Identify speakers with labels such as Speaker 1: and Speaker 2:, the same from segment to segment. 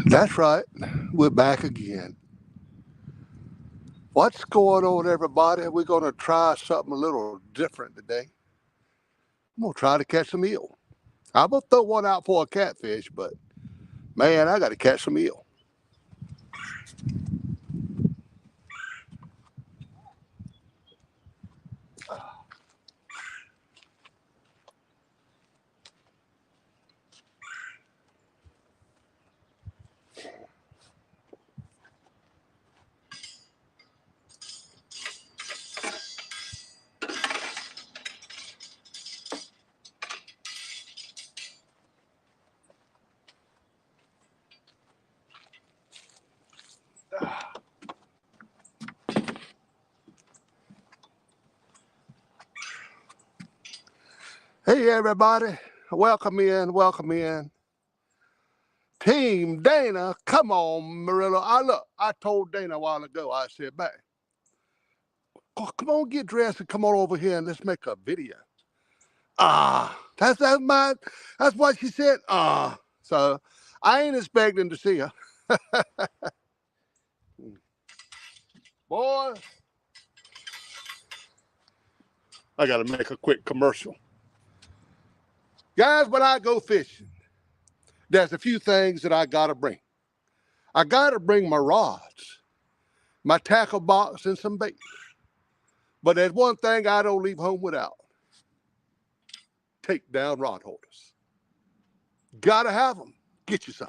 Speaker 1: That's right. We're back again. What's going on, everybody? We're going to try something a little different today. I'm going to try to catch some eel. I'm going to throw one out for a catfish, but man, I got to catch some eel. Hey, everybody. Welcome in. Welcome in. Team Dana, come on, Murillo. I told Dana a while ago, I said, man, oh, come on, get dressed and come on over here and let's make a video. That's what she said. So I ain't expecting to see her. Boy, I got to make a quick commercial. Guys, when I go fishing, there's a few things that I got to bring. I got to bring my rods, my tackle box, and some bait. But there's one thing I don't leave home without. Take down rod holders. Got to have them. Get you some.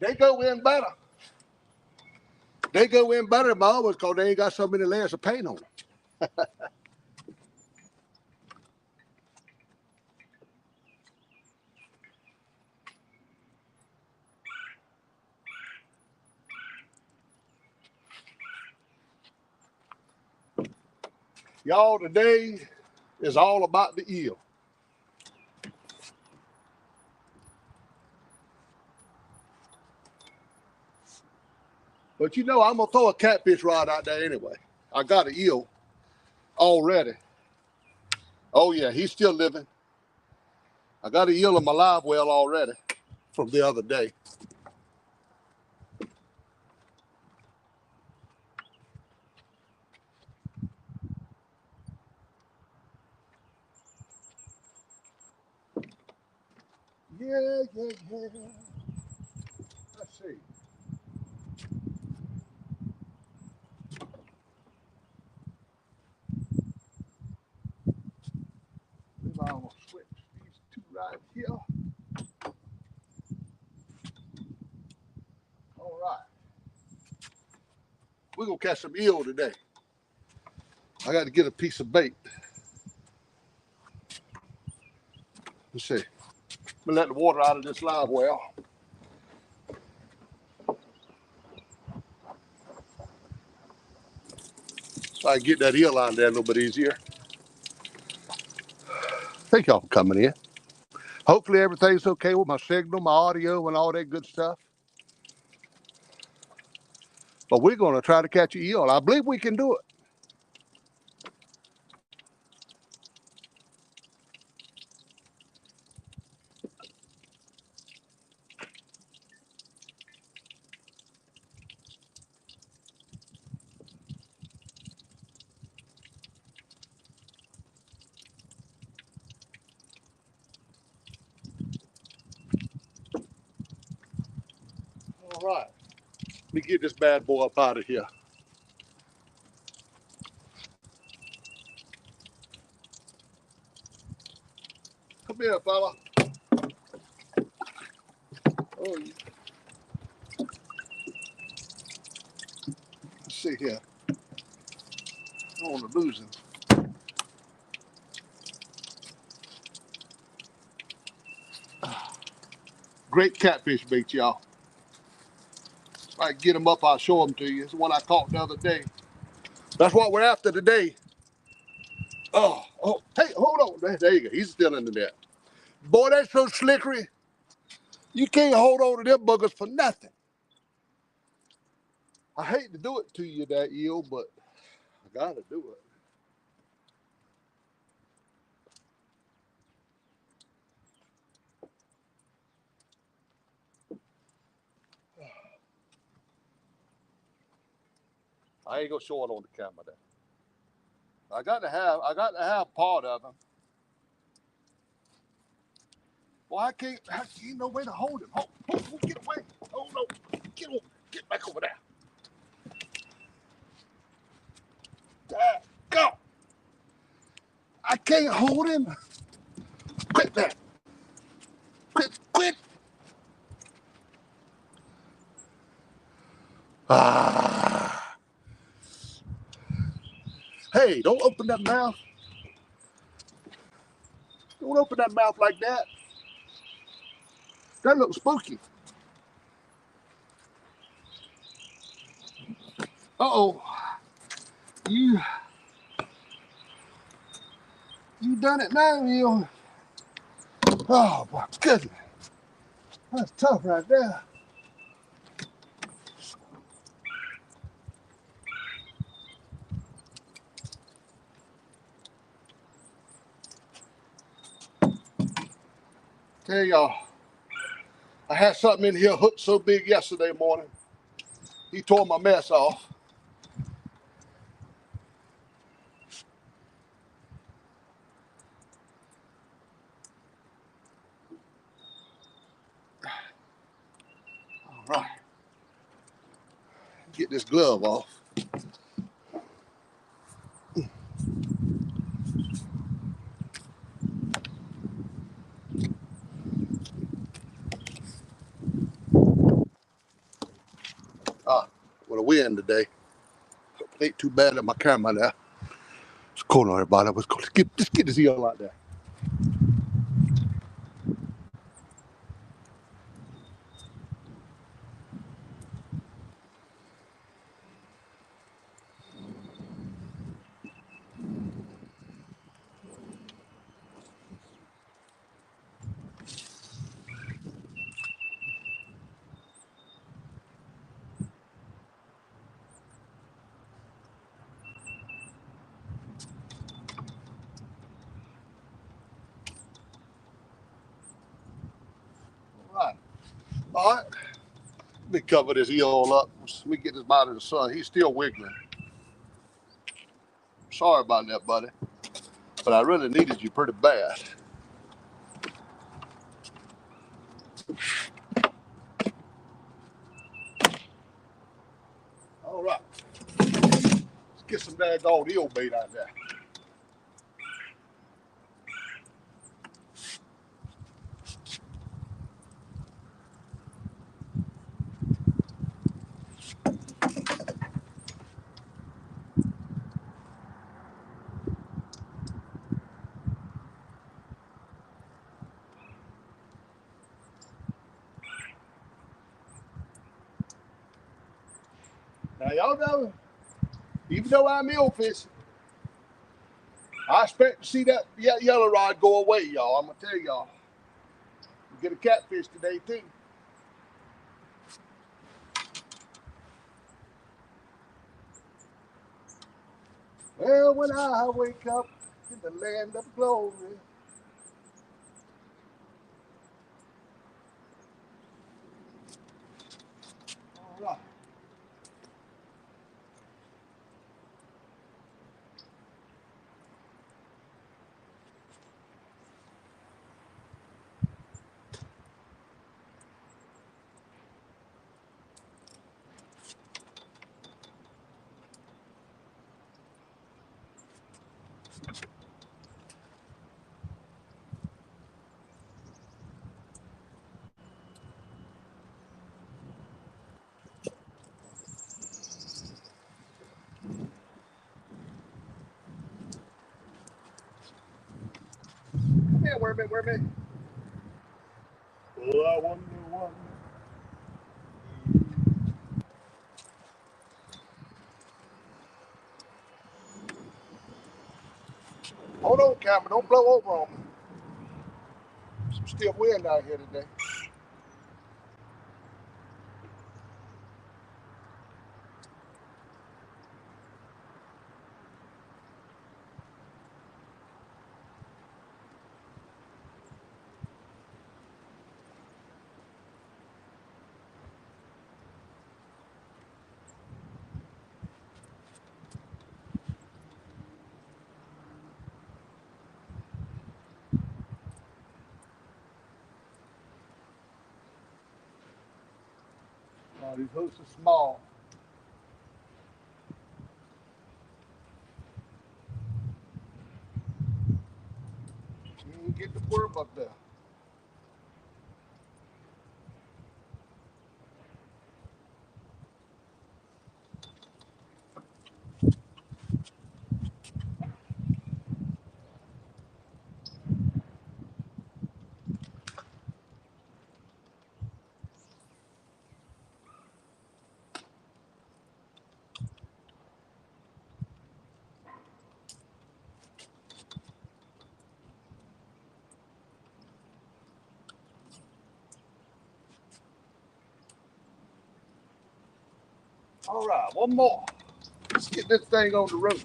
Speaker 1: They go in better. They go in better, Mama, because they ain't got so many layers of paint on them. Y'all, today is all about the eel. But you know, I'm going to throw a catfish rod out there anyway. I got an eel already. Oh, yeah, he's still living. I got an eel in my live well already from the other day. Yeah. Let's see. Maybe I will switch these two right here. All right. We're going to catch some eel today. I got to get a piece of bait. Let's see. I'm going to let the water out of this live well. So I can get that eel line there a little bit easier. Thank y'all for coming in. Hopefully everything's okay with my signal, my audio, and all that good stuff. But we're going to try to catch an eel. I believe we can do it. All right. Let me get this bad boy up out of here. Come here, fella. Oh, let's see here. I don't want to lose him. Great catfish bait, y'all. If I get them up, I'll show them to you. It's the one I caught the other day. That's what we're after today. Oh, hey, hold on. There you go. He's still in the net. Boy, that's so slickery. You can't hold on to them buggers for nothing. I hate to do it to you, that eel, but I gotta do it. I ain't gonna show it on the camera there. I got to have part of him. Well, I can't no way to hold him. Get away. Oh no. Get back over there. There, go. I can't hold him. Quit that. Quit. Ah. Hey, don't open that mouth. Don't open that mouth like that. That looks spooky. Uh-oh. You done it now, you. Oh my goodness. That's tough right there. Tell y'all, I had something in here hooked so big yesterday morning. He tore my mess off. All right. Get this glove off. With a wind today. It ain't too bad at my camera now. It's cold on everybody. Just get this eel out there. All right. Let me cover this eel up. Let me get this out of the sun. He's still wiggling. Sorry about that, buddy. But I really needed you pretty bad. All right. Let's get some daggone eel bait out there. Now, y'all know, even though I'm eel fishing, I expect to see that yellow rod go away, y'all. I'm going to tell y'all. We get a catfish today, too. Well, when I wake up in the land of glory. All right. Come here, Wormy. Oh, I wonder Hold on, camera. Don't blow over on me. Some stiff wind out here today. Oh, these hooks are small. You can get the worm up there. All right, one more. Let's get this thing on the road.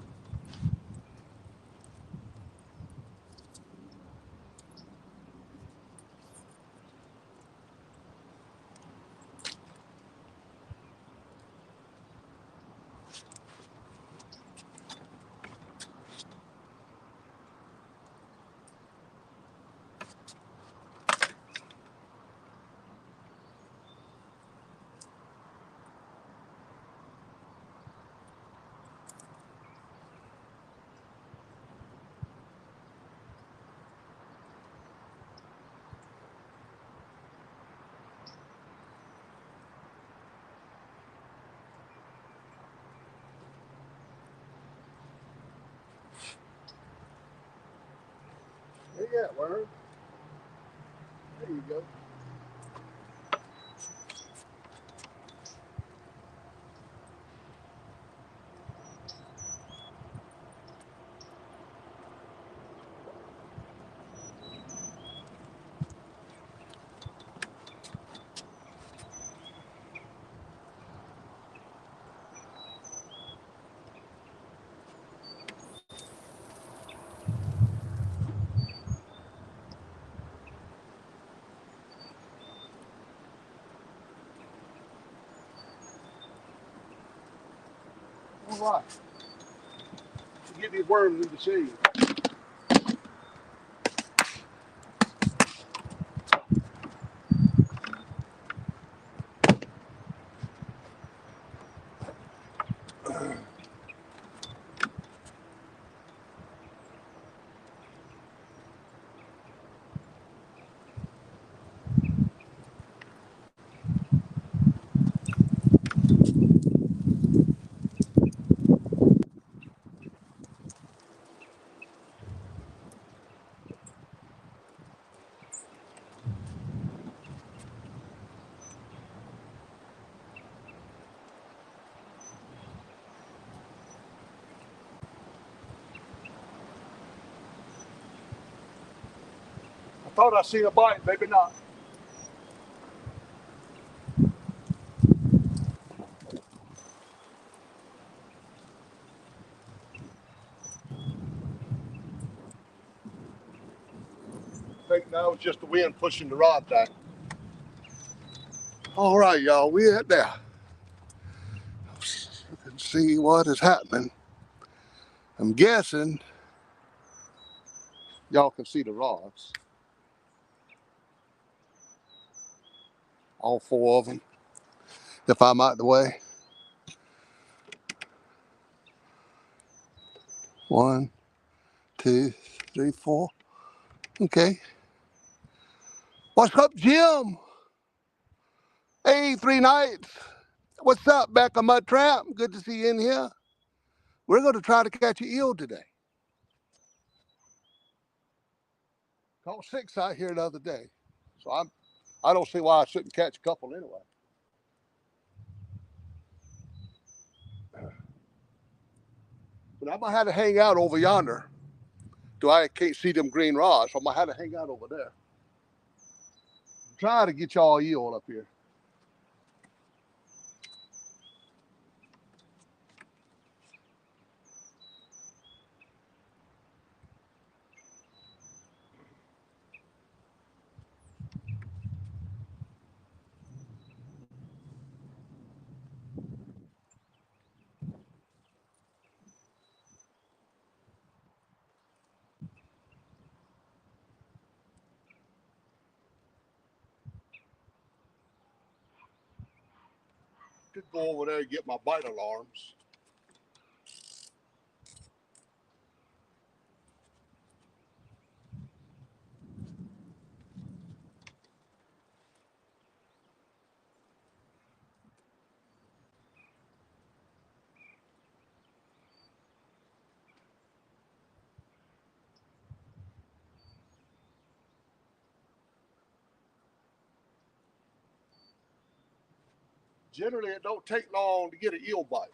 Speaker 1: There you go, worm. There you go. All right. Get these worms in the shade. I thought I seen a bite, maybe not. I think that was just the wind pushing the rod back. All right, y'all, we're at there. You can see what is happening. I'm guessing y'all can see the rods. All four of them. If I'm out the way. 1, 2, 3, 4. Okay. What's up, Jim? Hey, 3 nights. What's up, back on my trap? Good to see you in here. We're going to try to catch an eel today. Caught 6 out here the other day. So I don't see why I shouldn't catch a couple anyway. But I might have to hang out over yonder. I can't see them green rods, so I might have to hang out over there. I'm trying to get y'all eel up here. Could go over there and get my bite alarms. Generally, it don't take long to get an eel bite.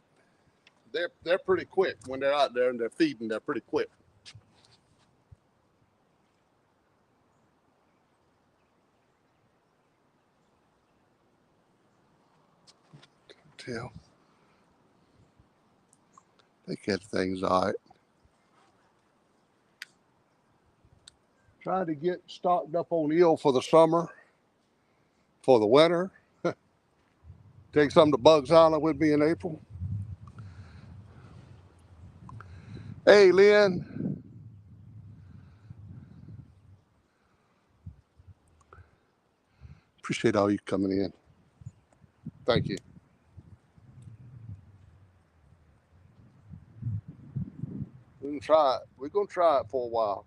Speaker 1: They're pretty quick when they're out there and they're feeding. They're pretty quick. Tell. They catch things all right. Trying to get stocked up on eel for the summer, for the winter. Take some to Bugs Island with me in April. Hey, Lynn. Appreciate all you coming in. Thank you. We're gonna try it. We're gonna try it for a while.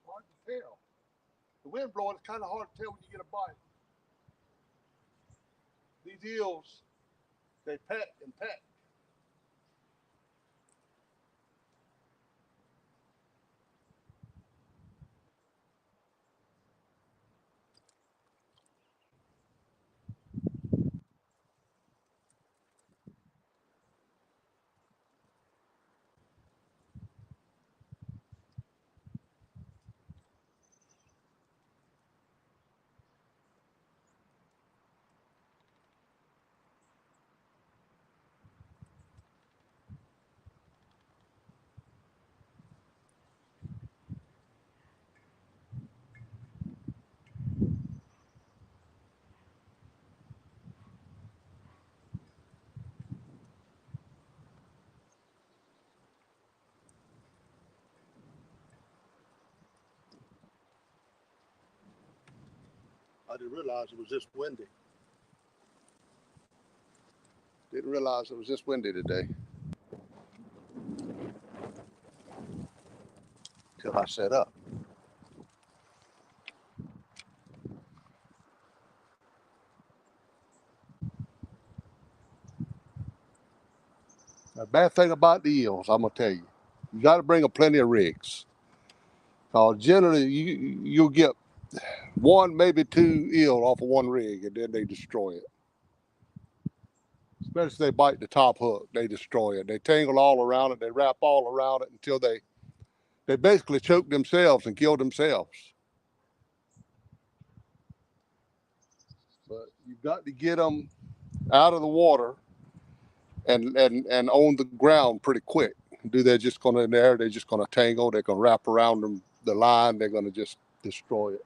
Speaker 1: Hard to tell. The wind blowing, it's kind of hard to tell when you get a bite. These eels, they peck and peck. I didn't realize it was this windy. Didn't realize it was this windy today. Till I set up. The bad thing about the eels, I'm gonna tell you, you got to bring a plenty of rigs. Generally, you'll get one, maybe two eel off of one rig, and then they destroy it. Especially if they bite the top hook, they destroy it. They tangle all around it. They wrap all around it until they basically choke themselves and kill themselves. But you've got to get them out of the water and on the ground pretty quick. They're just gonna in there. They're just gonna tangle. They're gonna wrap around them the line. They're gonna just destroy it.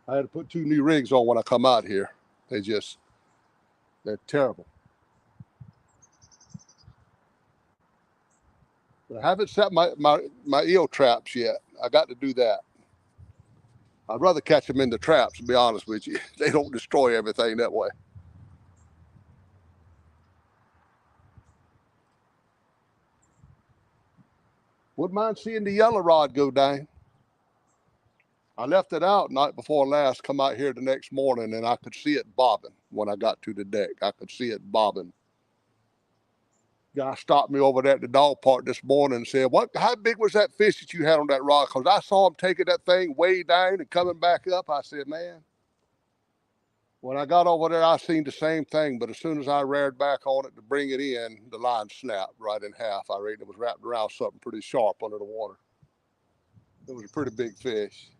Speaker 1: I had to put 2 new rigs on when I come out here. They're terrible. But I haven't set my eel traps yet. I got to do that. I'd rather catch them in the traps, to be honest with you. They don't destroy everything that way. Wouldn't mind seeing the yellow rod go down. I left it out night before last, come out here the next morning, and I could see it bobbing when I got to the deck. I could see it bobbing. Guy stopped me over there at the dog park this morning and said, how big was that fish that you had on that rod? Because I saw him taking that thing way down and coming back up. I said, man, when I got over there, I seen the same thing, but as soon as I reared back on it to bring it in, the line snapped right in half. I reckon it was wrapped around something pretty sharp under the water. It was a pretty big fish.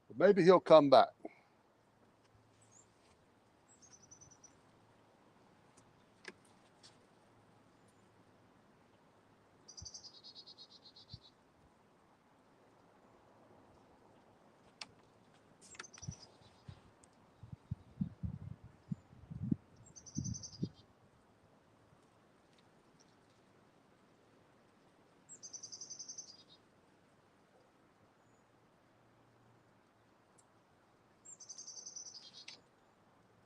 Speaker 1: But maybe he'll come back.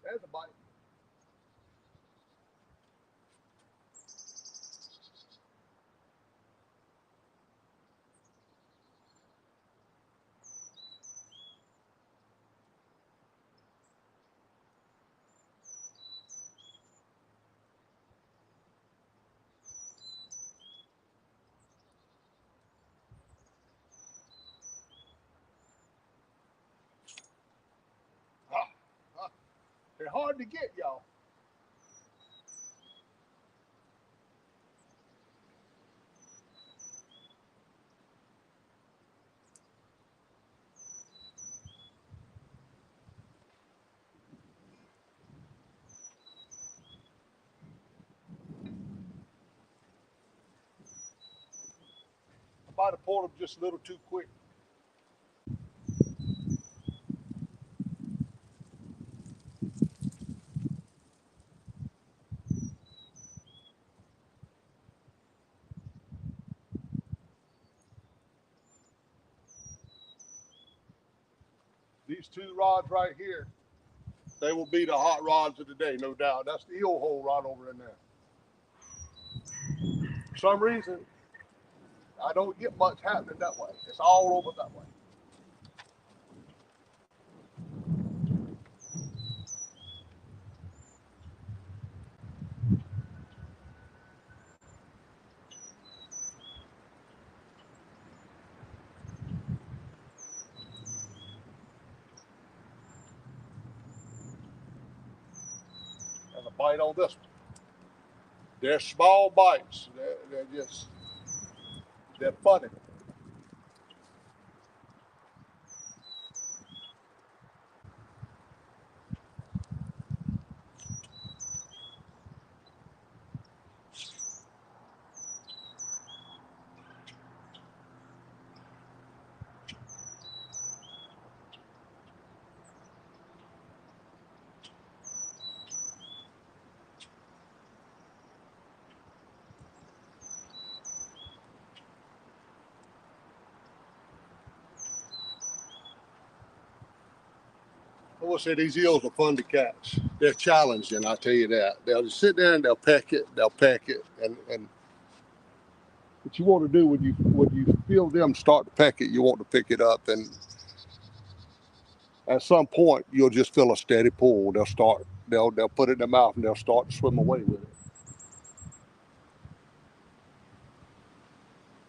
Speaker 1: There's a bite. They're hard to get, y'all. I might have pulled them just a little too quick. These 2 rods right here, they will be the hot rods of the day, no doubt. That's the eel hole right over in there. For some reason, I don't get much happening that way. It's all over that way. There's a bite on this one. They're small bites. They're funny. I will say these eels are fun to catch. They're challenging, I tell you that. They'll just sit there and they'll peck it, and what you want to do when you feel them start to peck it, you want to pick it up, and at some point you'll just feel a steady pull. They'll put it in their mouth and they'll start to swim away with it.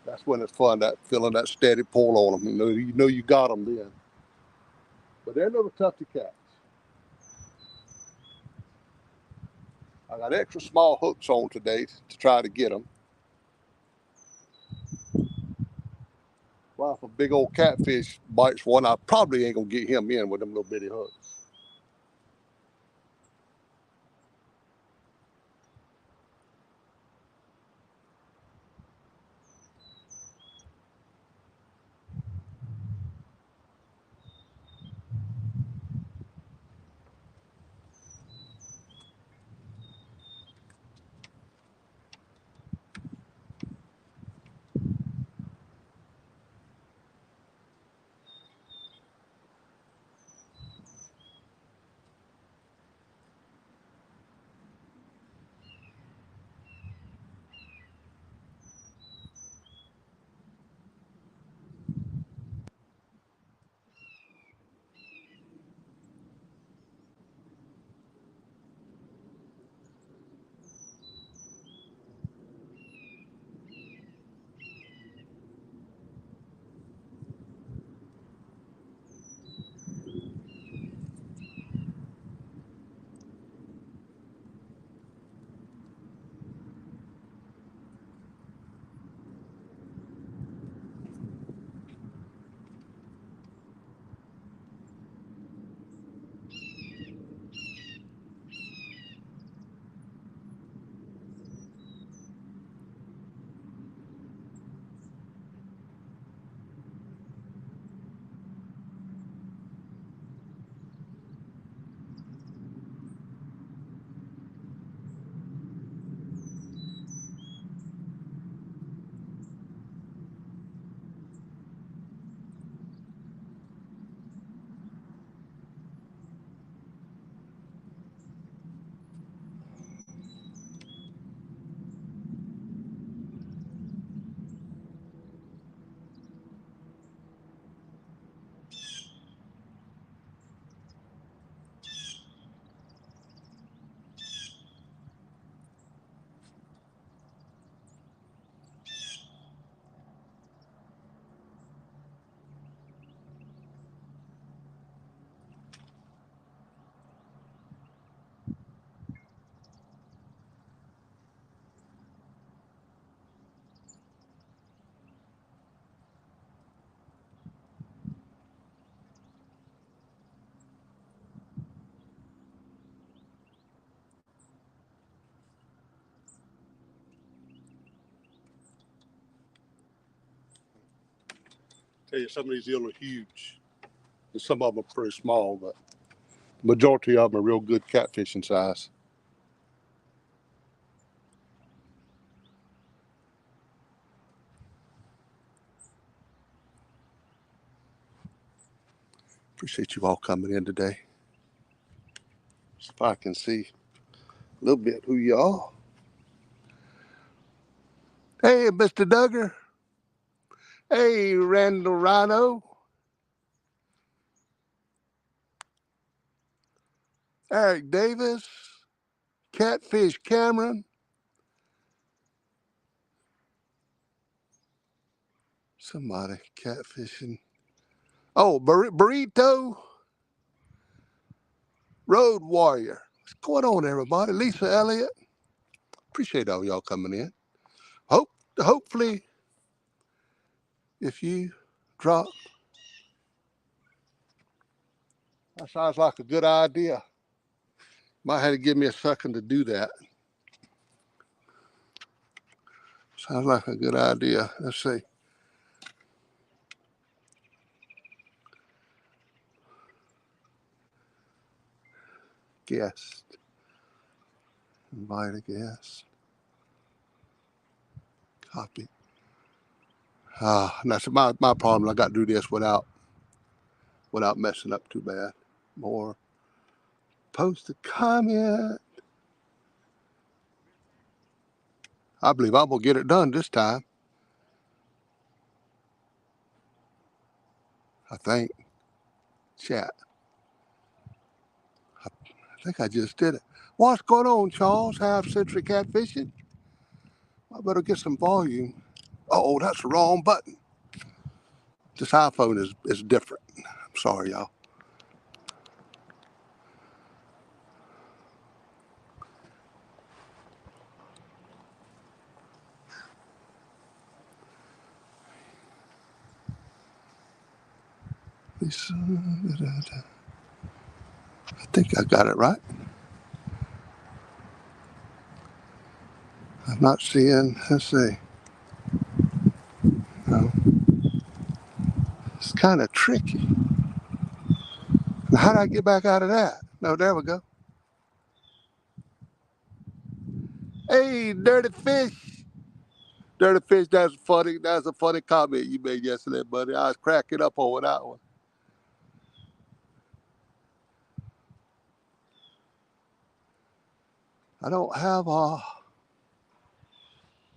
Speaker 1: That's when it's fun, that feeling that steady pull on them. You know you got them then. But they're a little tough to catch. I got extra small hooks on today to try to get them. Well, if a big old catfish bites one, I probably ain't gonna get him in with them little bitty hooks. tell you, some of these eel are huge. And some of them are pretty small, but the majority of them are real good catfishing size. Appreciate you all coming in today. See if I can see a little bit who you are. Hey, Mr. Duggar. Hey, Randall Rhino. Eric Davis. Catfish Cameron. Somebody catfishing. Oh, Burrito. Road Warrior. What's going on, everybody? Lisa Elliott. Appreciate all y'all coming in. Hopefully, if you drop, that sounds like a good idea. Might have to give me a second to do that. Sounds like a good idea. Let's see. Guest. Invite a guest. Copy. That's my problem. I got to do this without messing up too bad. More. Post a comment. I believe I'm going to get it done this time. I think. Chat. I think I just did it. What's going on, Charles? Half Century Catfishing? I better get some volume. Oh, that's the wrong button. This iPhone is different. I'm sorry, y'all. I think I got it right. I'm not seeing, let's see. No. It's kind of tricky. Now, how do I get back out of that? No, there we go. Hey, Dirty Fish. Dirty Fish, that's a funny comment you made yesterday, buddy. I was cracking up over that one. I don't have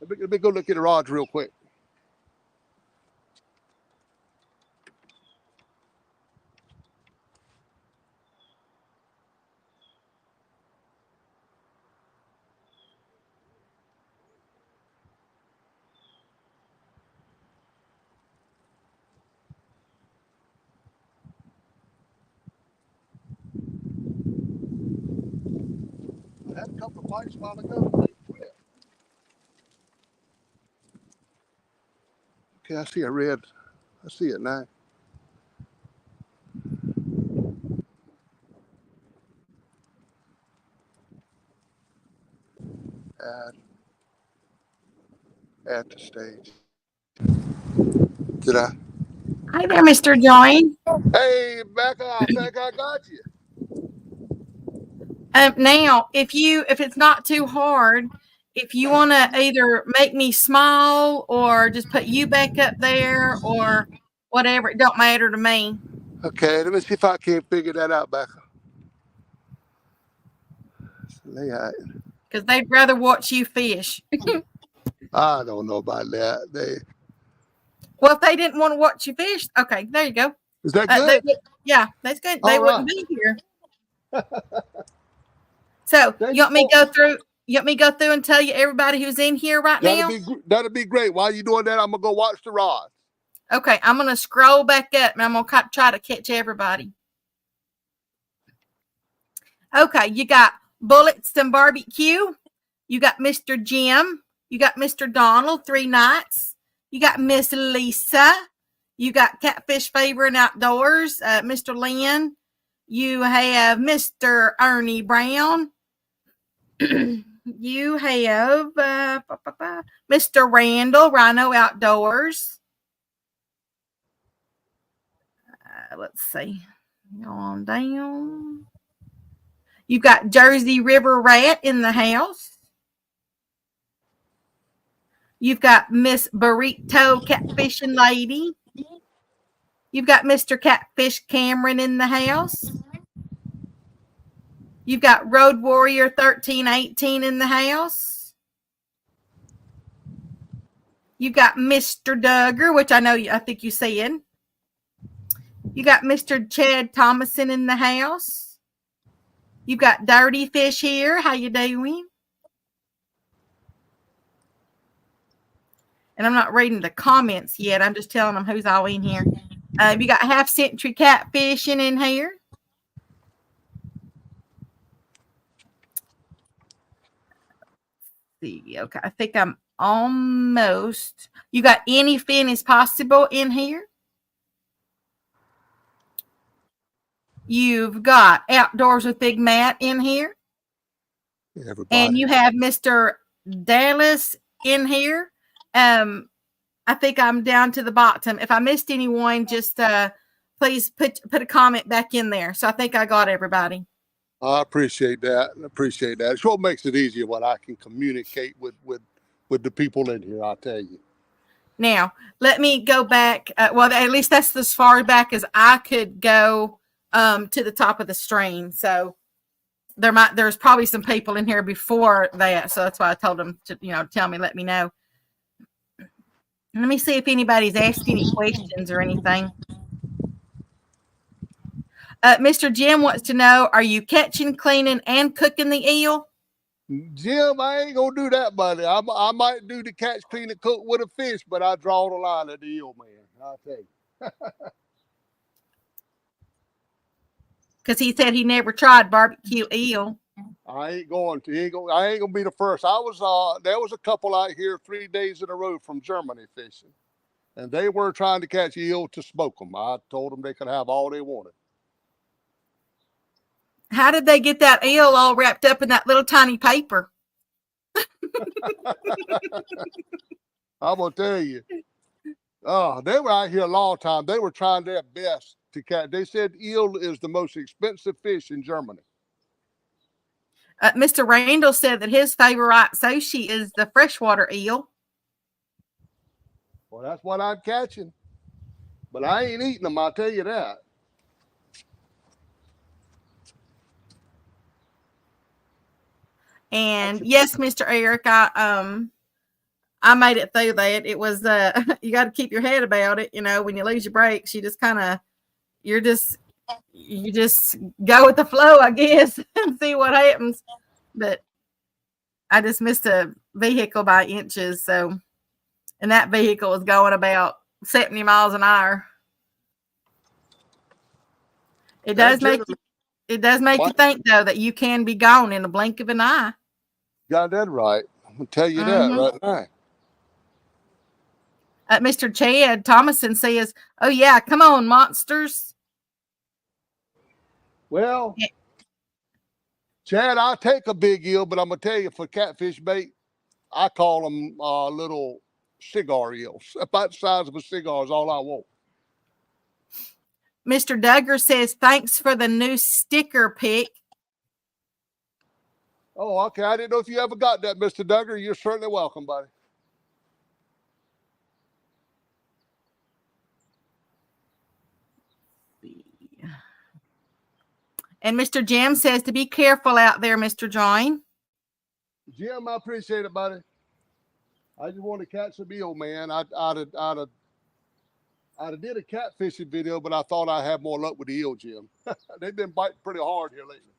Speaker 1: let me go look at the rods real quick. I had a couple of bites a while ago. Okay, I see a red. I see it now. Add to stage. Did I?
Speaker 2: Hi there, Mr. Join.
Speaker 1: Hey, Becca, I think I got you.
Speaker 2: Now, if it's not too hard, if you want to either make me smile or just put you back up there or whatever, it don't matter to me.
Speaker 1: Okay, let me see if I can't figure that out, Becca.
Speaker 2: Because they'd rather watch you fish.
Speaker 1: I don't know about that.
Speaker 2: Well, if they didn't want to watch you fish, okay, there you go.
Speaker 1: Is that good?
Speaker 2: Yeah, that's good.
Speaker 1: All
Speaker 2: they
Speaker 1: right.
Speaker 2: wouldn't be here. So
Speaker 1: Thank
Speaker 2: you want me
Speaker 1: you.
Speaker 2: to go through? You want me to go through and tell you everybody who's in here right now?
Speaker 1: That'd be great. While you doing that, I'm gonna go watch the rods.
Speaker 2: Okay, I'm gonna scroll back up and I'm gonna try to catch everybody. Okay, you got Bullets and Barbecue. You got Mr. Jim. You got Mr. Donald, 3 nights. You got Miss Lisa. You got Catfish Favor and Outdoors, Mr. Lynn. You have Mr. Ernie Brown. You have Mr. Randall, Rhino Outdoors. let's see. Go on down. You've got Jersey River Rat in the house. You've got Miss Burrito Catfishing Lady. You've got Mr. Catfish Cameron in the house. You've got Road Warrior 1318 in the house. You've got Mr. Duggar, which I think you said. You got Mr. Chad Thomason in the house. You've got Dirty Fish here. How you doing? And I'm not reading the comments yet. I'm just telling them who's all in here. You got Half Century Catfishing in here. See, okay, I think I'm almost. You got Any Fin Is Possible in here. You've got Outdoors with Big Matt in here.
Speaker 1: Everybody.
Speaker 2: And you have Mr. Dallas in here. I think I'm down to the bottom. If I missed anyone, just please put a comment back in there. So I think I got everybody.
Speaker 1: I appreciate that. It's what makes it easier when I can communicate with the people in here, I'll tell you.
Speaker 2: Now, let me go back. Well, at least that's as far back as I could go to the top of the stream. So there's probably some people in here before that. So that's why I told them to, tell me, let me know. Let me see if anybody's asked any questions or anything. Mr. Jim wants to know, are you catching, cleaning, and cooking the eel?
Speaker 1: Jim, I ain't going to do that, buddy. I might do the catch, clean, and cook with a fish, but I draw the line at the eel, man. I'll tell you.
Speaker 2: Because he said he never tried barbecue eel.
Speaker 1: I ain't going to. I ain't going to be the first. There was a couple out here 3 days in a row from Germany fishing, and they were trying to catch eel to smoke them. I told them they could have all they wanted.
Speaker 2: How did they get that eel all wrapped up in that little tiny paper?
Speaker 1: I'm going to tell you. They were out here a long time. They were trying their best to catch. They said eel is the most expensive fish in Germany.
Speaker 2: Mr. Randall said that his favorite sushi is the freshwater eel.
Speaker 1: Well, that's what I'm catching. But I ain't eating them, I'll tell you that.
Speaker 2: And yes, Mr. Eric, I made it through that. It was you got to keep your head about it. When you lose your brakes, you just you just go with the flow, I guess, and see what happens. But I just missed a vehicle by inches. So, and that vehicle was going about 70 miles an hour. It does make you think, though, that you can be gone in the blink of an eye.
Speaker 1: Got that right. I'm going to tell you that right now.
Speaker 2: Mr. Chad Thomason says, oh, yeah, come on, monsters.
Speaker 1: Well, yeah. Chad, I'll take a big eel, but I'm going to tell you, for catfish bait, I call them little cigar eels. About the size of a cigar is all I want.
Speaker 2: Mr. Duggar says, thanks for the new sticker pic.
Speaker 1: Oh, okay. I didn't know if you ever got that, Mr. Duggar. You're certainly welcome, buddy.
Speaker 2: And Mr. Jim says to be careful out there, Mr. John.
Speaker 1: Jim, I appreciate it, buddy. I just want to catch some eel, man. I'd did a catfishing video, but I thought I'd have more luck with the eel, Jim. They've been biting pretty hard here lately.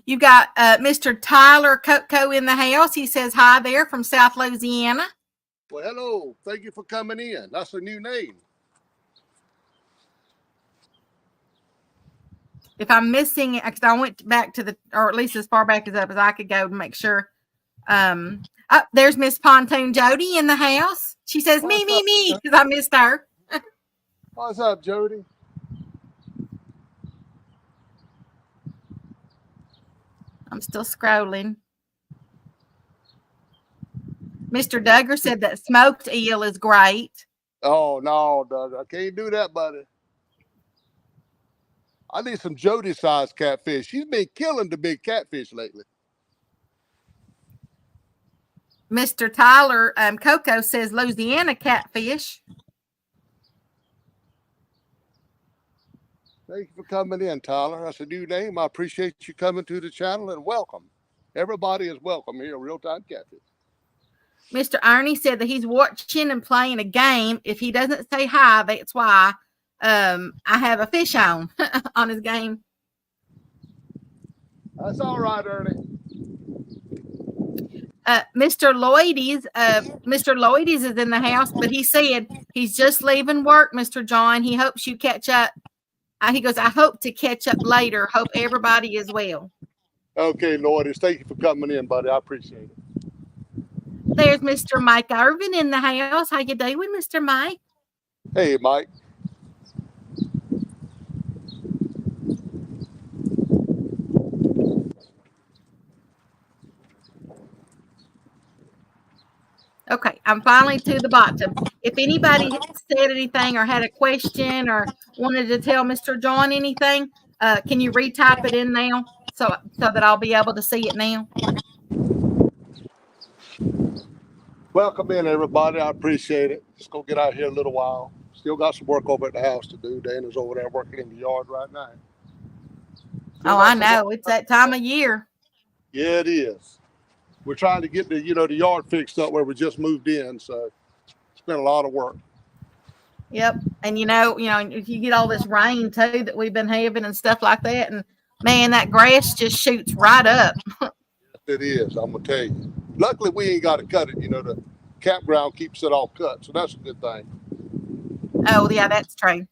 Speaker 2: You got Mr. Tyler Coco in the house. He says hi there from South Louisiana.
Speaker 1: Well, hello. Thank you for coming in. That's a new name.
Speaker 2: If I'm missing it, I went back to or at least as far back as I could go to make sure. There's Miss Pontoon Jody in the house. She says, me, because I missed her.
Speaker 1: What's up, Jody?
Speaker 2: I'm still scrolling. Mr. Duggar said that smoked eel is great.
Speaker 1: Oh, no, Doug. I can't do that, buddy. I need some Jody-sized catfish. She's been killing the big catfish lately.
Speaker 2: Mr. Tyler Coco says Louisiana catfish.
Speaker 1: Thank you for coming in, Tyler. That's a new name. I appreciate you coming to the channel and welcome. Everybody is welcome here, Real Time Catfish.
Speaker 2: Mr. Ernie said that he's watching and playing a game. If he doesn't say hi, that's why I have a fish on on his game.
Speaker 1: That's all right, Ernie.
Speaker 2: Mr. Lloydies is in the house, but he said he's just leaving work, Mr. John. He hopes you catch up. He goes, I hope to catch up later. Hope everybody is well.
Speaker 1: Okay, Lloydies, thank you for coming in, buddy. I appreciate it.
Speaker 2: There's Mr. Mike Irvin in the house. How you doing, Mr. Mike?
Speaker 1: Hey, Mike.
Speaker 2: Okay, I'm finally to the bottom. If anybody said anything or had a question or wanted to tell Mr. John anything, can you retype it in now so that I'll be able to see it now?
Speaker 1: Welcome in, everybody. I appreciate it. Just go get out here a little while. Still got some work over at the house to do. Dana's over there working in the yard right now.
Speaker 2: Oh, I know. It's that time of year.
Speaker 1: Yeah, it is. We're trying to get the yard fixed up where we just moved in, so it's been a lot of work.
Speaker 2: Yep. And if you get all this rain too that we've been having and stuff like that, and man, that grass just shoots right up.
Speaker 1: It is, I'm gonna tell you. Luckily we ain't got to cut it, the campground keeps it all cut, so that's a good thing.
Speaker 2: Oh yeah, that's true.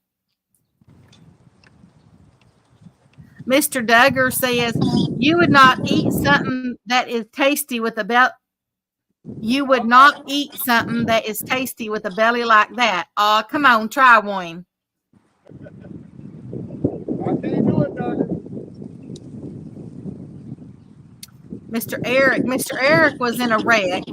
Speaker 2: Mr. Duggar says you would not eat something that is tasty with a belly. You would not eat something that is tasty with a belly like that. Oh, come on, try one.
Speaker 1: I can't do it, Duggar.
Speaker 2: Mr. Eric was in a wreck.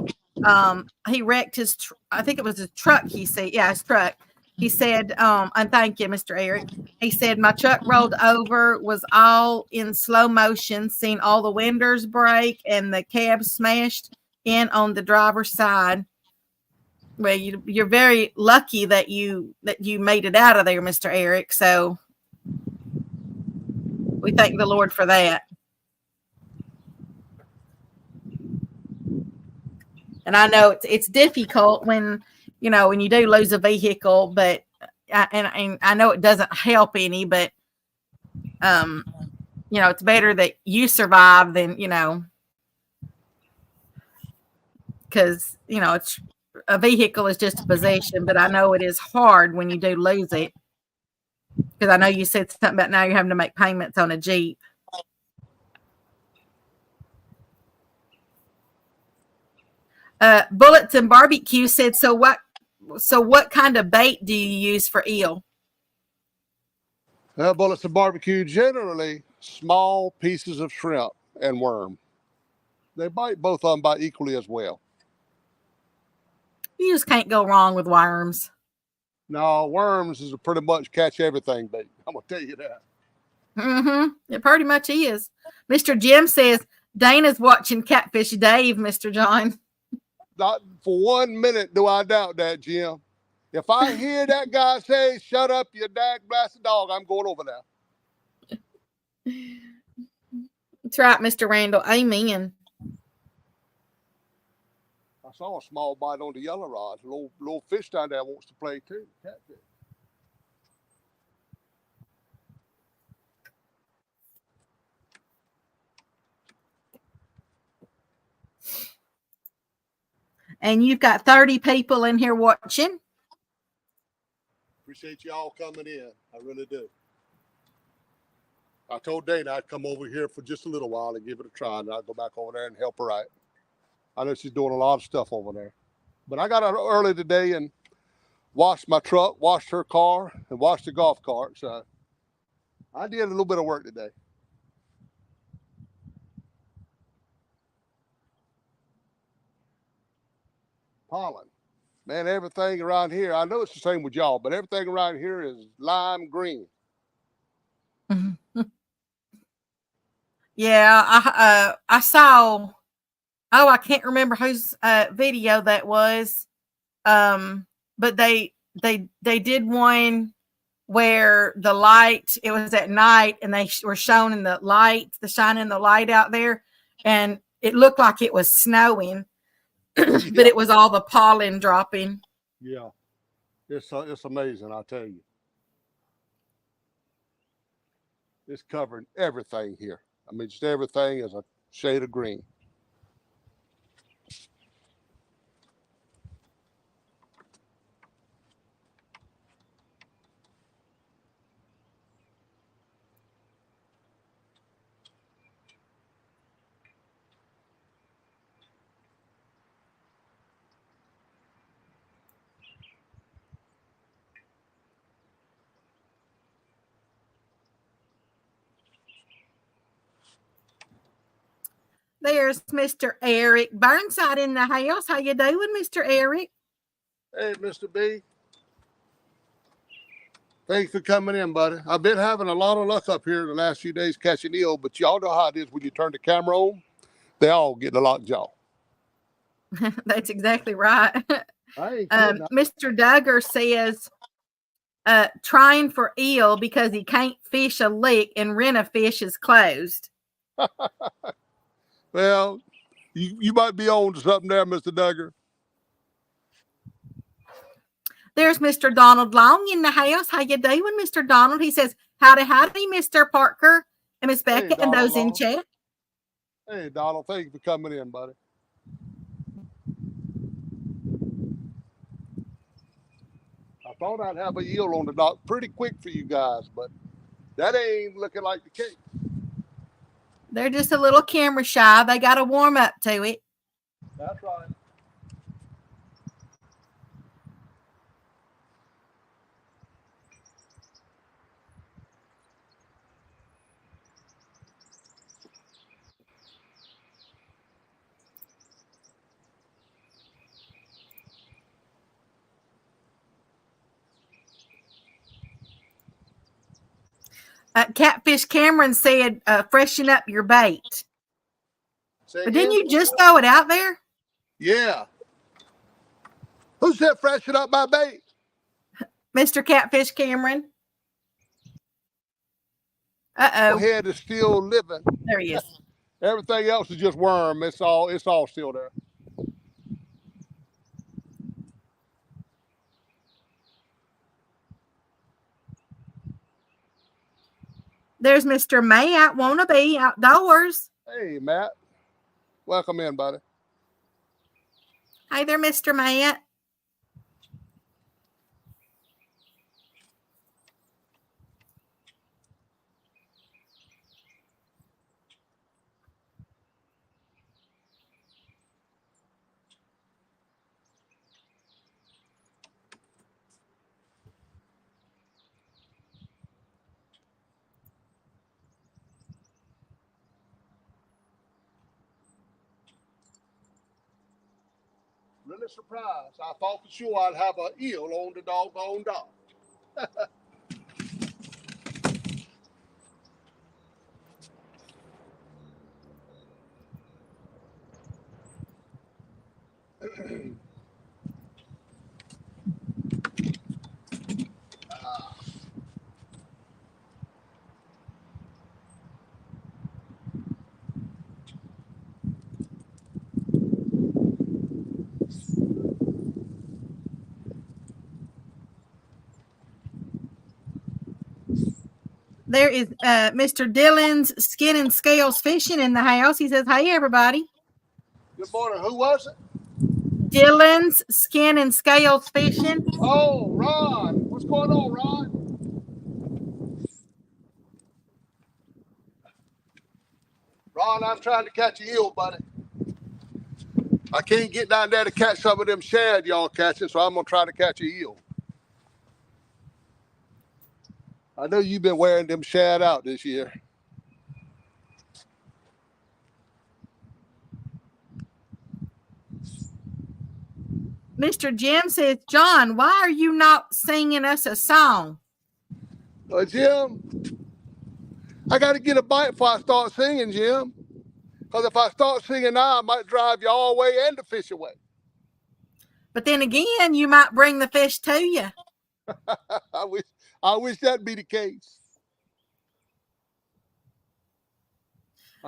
Speaker 2: He wrecked his, I think it was a truck. He said, yeah, his truck. He said, and thank you, Mr. Eric. He said, my truck rolled over, was all in slow motion, seen all the windows break and the cab smashed in on the driver's side. Well, you're very lucky that you made it out of there, Mr. Eric. So we thank the Lord for that. And I know it's difficult when you do lose a vehicle, but I know it doesn't help any, but it's better that you survive than because it's a vehicle is just a possession, but I know it is hard when you do lose it, because I know you said something about now you're having to make payments on a Jeep. Bullets and Barbecue said, so what kind of bait do you use for eel?
Speaker 1: Bullets and Barbecue, generally small pieces of shrimp and worm. They bite, both of them bite equally as well.
Speaker 2: You just can't go wrong with worms.
Speaker 1: No, worms is a pretty much catch everything bait. I'm going to tell you that.
Speaker 2: Mm-hmm. It pretty much is. Mr. Jim says, Dana's watching Catfish Dave, Mr. John.
Speaker 1: Not for 1 minute do I doubt that, Jim. If I hear that guy say, shut up, you dag blasted dog, I'm going over there.
Speaker 2: That's right, Mr. Randall. Amen.
Speaker 1: I saw a small bite on the yellow rods. A little fish down there wants to play too. Catfish.
Speaker 2: And you've got 30 people in here watching.
Speaker 1: Appreciate you all coming in. I really do. I told Dana I'd come over here for just a little while and give it a try, and I'd go back over there and help her out. I know she's doing a lot of stuff over there. But I got out early today and washed my truck, washed her car, and washed the golf cart. So I did a little bit of work today. Pollen. Man, everything around here, I know it's the same with y'all, but everything around here is lime green.
Speaker 2: Yeah, I saw. Oh, I can't remember whose video that was. But they did one where the light. It was at night, and they were showing the light, shining the light out there, and it looked like it was snowing, but it was all the pollen dropping.
Speaker 1: Yeah, it's amazing. I tell you, it's covering everything here. I mean, just everything is a shade of green.
Speaker 2: There's Mr. Eric Burnside in the house. How you doing, Mr. Eric?
Speaker 1: Hey, Mr. B. Thanks for coming in, buddy. I've been having a lot of luck up here the last few days catching eel, but y'all know how it is when you turn the camera on. They all get a lockjaw.
Speaker 2: That's exactly right.
Speaker 1: I ain't kidding.
Speaker 2: Mr. Duggar says trying for eel because he can't fish a lick and Rent-A-Fish is closed.
Speaker 1: Well, you might be on to something there, Mr. Duggar.
Speaker 2: There's Mr. Donald Long in the house. How you doing, Mr. Donald? He says, howdy, Mr. Parker and Miss Becca and those in chat.
Speaker 1: Hey, Donald, thank you for coming in, buddy. I thought I'd have a eel on the dock pretty quick for you guys, but that ain't looking like the case.
Speaker 2: They're just a little camera shy. They got to warm up to it.
Speaker 1: That's right.
Speaker 2: Catfish Cameron said, freshen up your bait. But didn't you just throw it out there?
Speaker 1: Yeah. Who said freshen up my bait?
Speaker 2: Mr. Catfish Cameron. Uh-oh.
Speaker 1: Head is still living.
Speaker 2: There he is.
Speaker 1: Everything else is just worm. It's all still there.
Speaker 2: There's Mr. Matt, wannabe outdoors.
Speaker 1: Hey, Matt. Welcome in, buddy.
Speaker 2: Hey there, Mr. Matt.
Speaker 1: Really surprised. I thought for sure I'd have an eel on the doggone dock.
Speaker 2: There is Mr. Dylan's Skin and Scales Fishing in the house. He says, hey, everybody.
Speaker 1: Good morning. Who was it?
Speaker 2: Dylan's Skin and Scales Fishing.
Speaker 1: Oh, Ron. What's going on, Ron? Ron, I'm trying to catch an eel, buddy. I can't get down there to catch some of them shad y'all catching, so I'm going to try to catch an eel. I know you've been wearing them shad out this year.
Speaker 2: Mr. Jim says, John, why are you not singing us a song?
Speaker 1: Jim, I got to get a bite before I start singing, Jim. Because if I start singing now, I might drive you all the way and the fish away.
Speaker 2: But then again, you might bring the fish to you.
Speaker 1: I wish that'd be the case.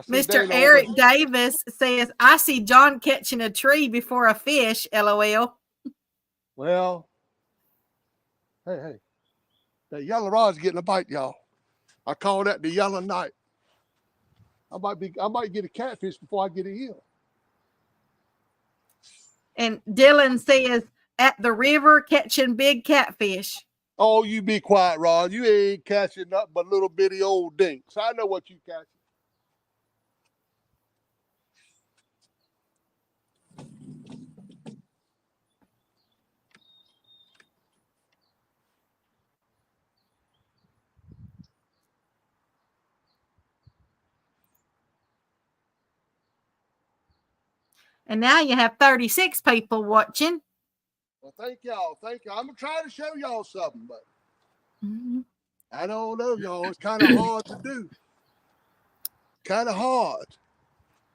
Speaker 2: Mr. Eric Davis says, I see John catching a tree before a fish, LOL.
Speaker 1: Well, hey, that yellow rod's getting a bite, y'all. I call that the yellow night. I might get a catfish before I get an eel.
Speaker 2: And Dylan says, at the river catching big catfish.
Speaker 1: Oh, you be quiet, Rod. You ain't catching nothing but little bitty old dinks. I know what you catching.
Speaker 2: And now you have 36 people watching.
Speaker 1: Well, thank y'all. Thank y'all. I'm going to try to show y'all something, but I don't know, y'all. It's kind of hard to do. Kind of hard.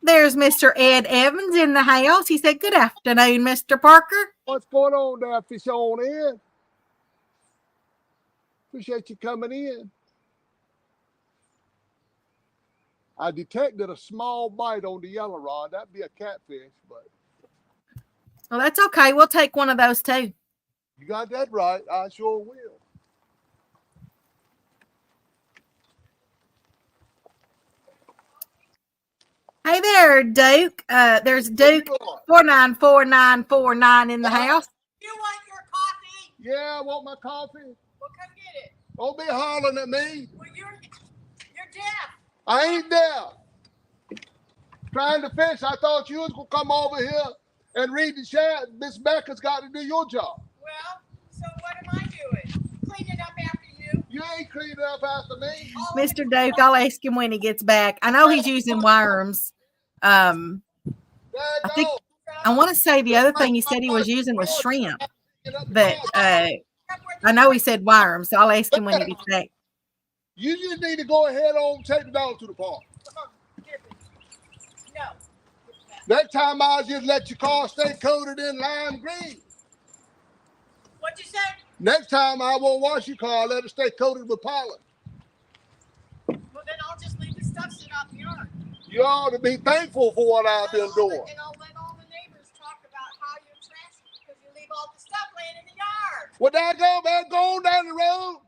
Speaker 2: There's Mr. Ed Evans in the house. He said, good afternoon, Mr. Parker.
Speaker 1: What's going on there, Fish on Ed? Appreciate you coming in. I detected a small bite on the yellow rod. That'd be a catfish, but.
Speaker 2: Well, that's okay. We'll take one of those too.
Speaker 1: You got that right. I sure will.
Speaker 2: Hey there, Duke. There's Duke 494949 in the house.
Speaker 3: You want your coffee?
Speaker 1: Yeah, I want my coffee.
Speaker 3: Well, come get it.
Speaker 1: Don't be hollering at me.
Speaker 3: Well, you're deaf.
Speaker 1: I ain't deaf. Trying to fish. I thought you was going to come over here and read the chat. Miss Becca's got to do your job.
Speaker 3: Well, so what am I doing? Cleaning up after you?
Speaker 1: You ain't cleaning up after me.
Speaker 2: Mr. Duke, I'll ask him when he gets back. I know he's using worms. I want to say the other thing he said he was using was shrimp. But I know he said worms, so I'll ask him when he gets back.
Speaker 1: You just need to go ahead on and take the dog to the park.
Speaker 3: No.
Speaker 1: Next time I'll just let your car stay coated in lime green.
Speaker 3: What'd you say?
Speaker 1: Next time I won't wash your car, let it stay coated with pollen.
Speaker 3: Well, then I'll just leave the stuff sit out in the yard.
Speaker 1: You ought to be thankful for what I've been doing.
Speaker 3: And I'll let all the neighbors talk about how you're trashy because you leave all the stuff laying in the yard.
Speaker 1: Well, there you go, man. Go on down the road.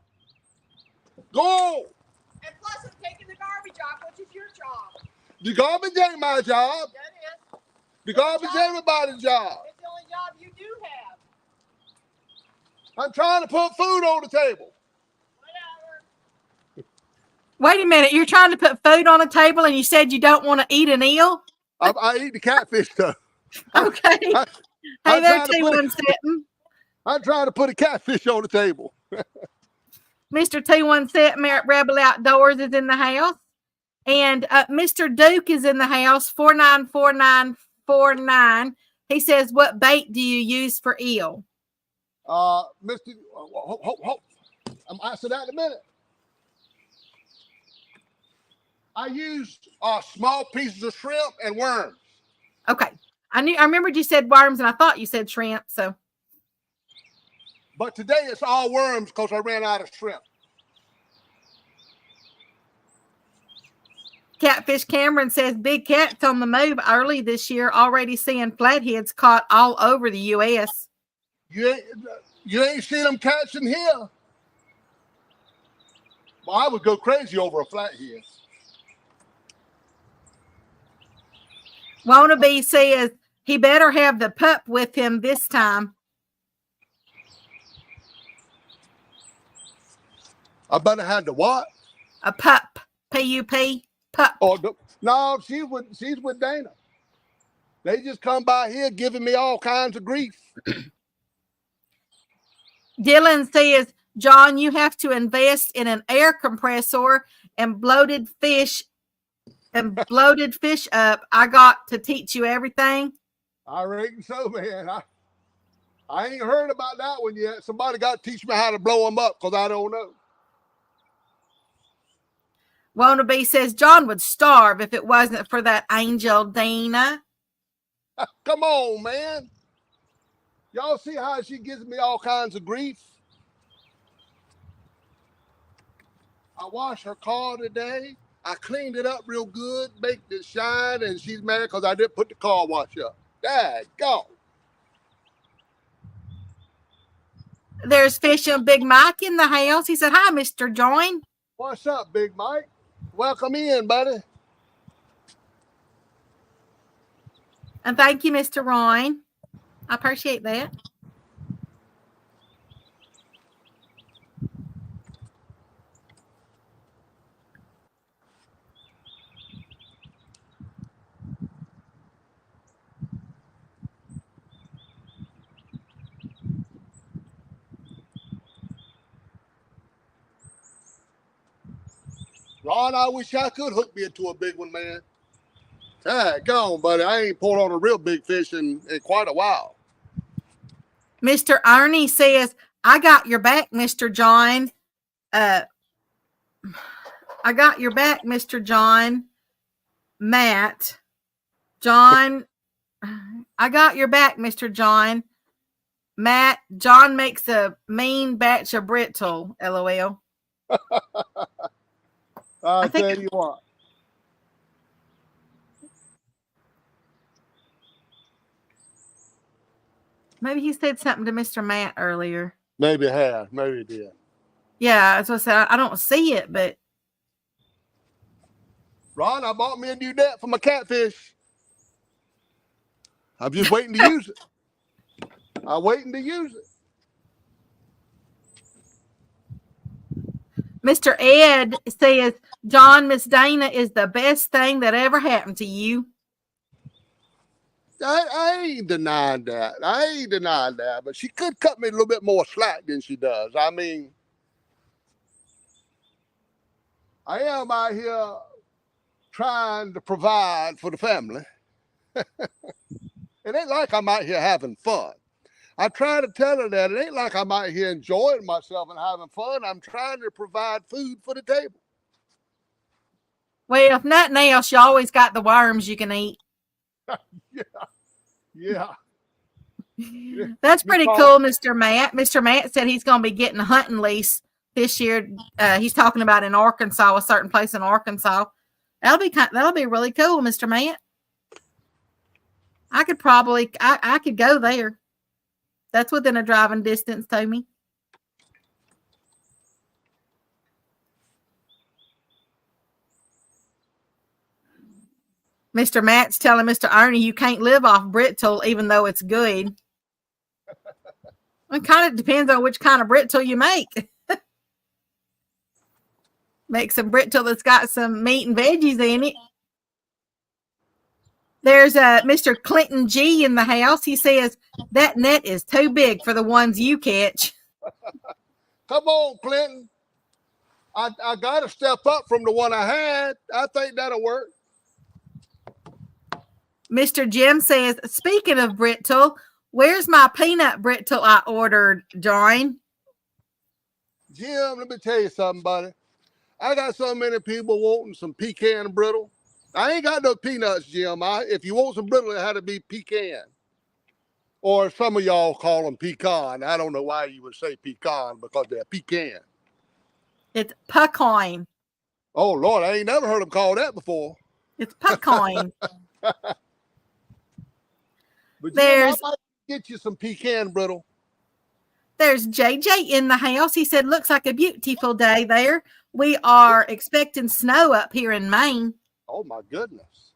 Speaker 1: Go.
Speaker 3: And plus, I'm taking the garbage off, which is your job.
Speaker 1: The garbage ain't my job.
Speaker 3: That is.
Speaker 1: The garbage is everybody's job.
Speaker 3: It's the only job you do have.
Speaker 1: I'm trying to put food on the table.
Speaker 3: Whatever.
Speaker 2: Wait a minute. You're trying to put food on the table and you said you don't want to eat an eel?
Speaker 1: I eat the catfish stuff.
Speaker 2: Okay. Hey there, T1 Setting.
Speaker 1: I'm trying to put a catfish on the table.
Speaker 2: Mr. T1 Set, Merritt Rebel Outdoors is in the house. And Mr. Duke is in the house, 494949. He says, what bait do you use for eel?
Speaker 1: Mr. I'm answering that in a minute. I use small pieces of shrimp and worms.
Speaker 2: Okay. I remembered you said worms, and I thought you said shrimp. So,
Speaker 1: but today it's all worms because I ran out of shrimp.
Speaker 2: Catfish Cameron says big cats on the move early this year, already seeing flatheads caught all over the U.S.
Speaker 1: You ain't seen them catching here. Well, I would go crazy over a flathead.
Speaker 2: Wannabe says he better have the pup with him this time.
Speaker 1: I better have the what?
Speaker 2: A pup. P-U-P. Pup.
Speaker 1: Oh, no, she's with Dana. They just come by here giving me all kinds of grief.
Speaker 2: Dylan says, John, you have to invest in an air compressor and bloated fish up. I got to teach you everything.
Speaker 1: I reckon so, man. I ain't heard about that one yet. Somebody got to teach me how to blow them up because I don't know.
Speaker 2: Wannabe says John would starve if it wasn't for that angel Dana.
Speaker 1: Come on, man. Y'all see how she gives me all kinds of grief? I washed her car today. I cleaned it up real good, baked it shine, and she's mad because I didn't put the car wash up. Daggone.
Speaker 2: There's Fish and Big Mike in the house. He said, hi, Mr. Join.
Speaker 1: What's up, Big Mike? Welcome in, buddy.
Speaker 2: And thank you, Mr. Ryan. I appreciate that.
Speaker 1: Ron, I wish I could hook me into a big one, man. Daggone, buddy. I ain't pulled on a real big fish in quite a while.
Speaker 2: Mr. Ernie says, I got your back, Mr. John. I got your back, Mr. John. Matt. John. I got your back, Mr. John. Matt. John makes a mean batch of brittle. LOL.
Speaker 1: I tell you what.
Speaker 2: Maybe he said something to Mr. Matt earlier.
Speaker 1: Maybe it has. Maybe it did.
Speaker 2: Yeah, that's what I said. I don't see it, but.
Speaker 1: Ron, I bought me a new net for my catfish. I'm just waiting to use it. I'm waiting to use it.
Speaker 2: Mr. Ed says, John, Miss Dana is the best thing that ever happened to you.
Speaker 1: I ain't denying that. But she could cut me a little bit more slack than she does. I mean, I am out here trying to provide for the family. It ain't like I'm out here having fun. I try to tell her that it ain't like I'm out here enjoying myself and having fun. I'm trying to provide food for the table.
Speaker 2: Well, if nothing else, you always got the worms you can eat.
Speaker 1: Yeah.
Speaker 2: That's pretty cool, Mr. Matt. Mr. Matt said he's going to be getting a hunting lease this year. He's talking about in Arkansas, a certain place in Arkansas. That'll be really cool, Mr. Matt. I could go there. That's within a driving distance to me. Mr. Matt's telling Mr. Ernie you can't live off brittle even though it's good. It kind of depends on which kind of brittle you make. Make some brittle that's got some meat and veggies in it. There's Mr. Clinton G in the house. He says that net is too big for the ones you catch.
Speaker 1: Come on, Clinton. I got to step up from the one I had. I think that'll work.
Speaker 2: Mr. Jim says, speaking of brittle, where's my peanut brittle I ordered, John?
Speaker 1: Jim, let me tell you something, buddy. I got so many people wanting some pecan brittle. I ain't got no peanuts, Jim. If you want some brittle, it had to be pecan. Or some of y'all call them pecan. I don't know why you would say pecan because they're pecan.
Speaker 2: It's pecan.
Speaker 1: Oh, Lord, I ain't never heard them call that before.
Speaker 2: It's pecan.
Speaker 1: But Jim, I might get you some pecan brittle.
Speaker 2: There's JJ in the house. He said, looks like a beautiful day there. We are expecting snow up here in Maine.
Speaker 1: Oh, my goodness.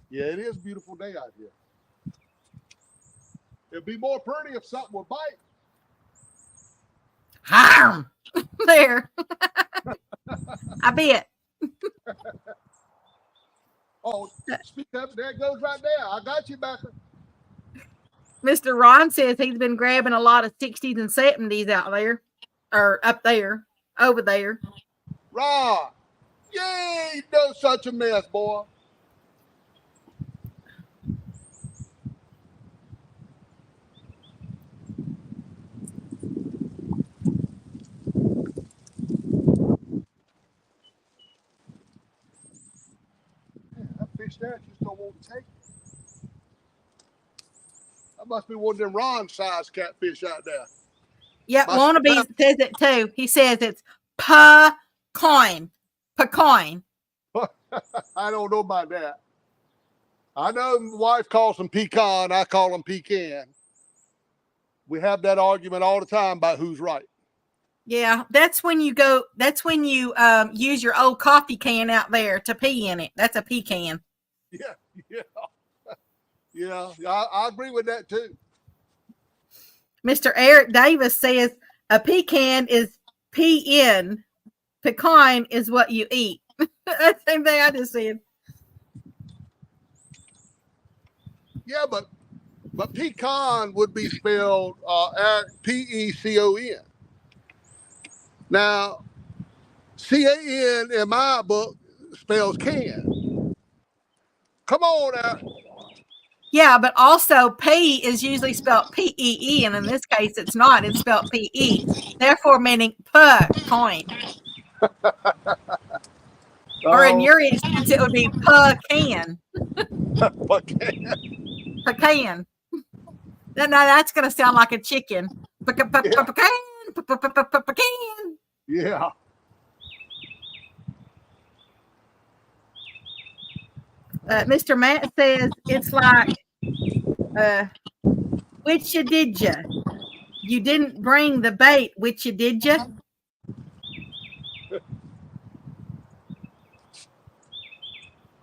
Speaker 1: Yeah, it is a beautiful day out here. It'd be more pretty if something would bite.
Speaker 2: Harm. There. I bet.
Speaker 1: Oh, speak up. There it goes right there. I got you, Becker.
Speaker 2: Mr. Ron says he's been grabbing a lot of 60s and 70s out there. Or up there. Over there.
Speaker 1: Ron. Yeah, you done such a mess, boy. fish there, just don't want to take it. That must be one of them Ron-sized catfish out there.
Speaker 2: Yeah, Wannabe says it too. He says it's pecan. Pecan.
Speaker 1: I don't know about that. I know my wife calls them pecan. I call them pecan. We have that argument all the time about who's right.
Speaker 2: Yeah, that's when you go. That's when you use your old coffee can out there to pee in it. That's a pecan.
Speaker 1: Yeah. I agree with that too.
Speaker 2: Mr. Eric Davis says a pecan is P-N. Pecan is what you eat. That's the same thing I just said.
Speaker 1: Yeah, but pecan would be spelled P-E-C-O-N. Now, C-A-N in my book spells can. Come on now.
Speaker 2: Yeah, but also P is usually spelled P-E-E, and in this case, it's not. It's spelled P-E, therefore meaning pecan. Or in your instance, it would be pecan. Pecan. No, that's going to sound like a chicken. Pecan.
Speaker 1: Yeah.
Speaker 2: Mr. Matt says it's like, which you did ya? You didn't bring the bait, which you did ya?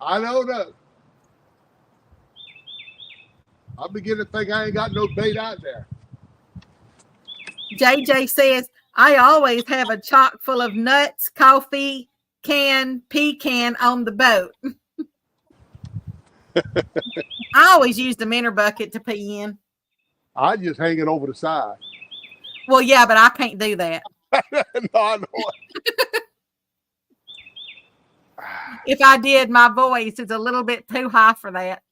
Speaker 1: I don't know. I'm beginning to think I ain't got no bait out there.
Speaker 2: JJ says, I always have a chock full of nuts, coffee, pecan on the boat. I always use the minnow bucket to pee in.
Speaker 1: I just hang it over the side.
Speaker 2: Well, yeah, but I can't do that.
Speaker 1: No, I know it.
Speaker 2: If I did, my voice is a little bit too high for that.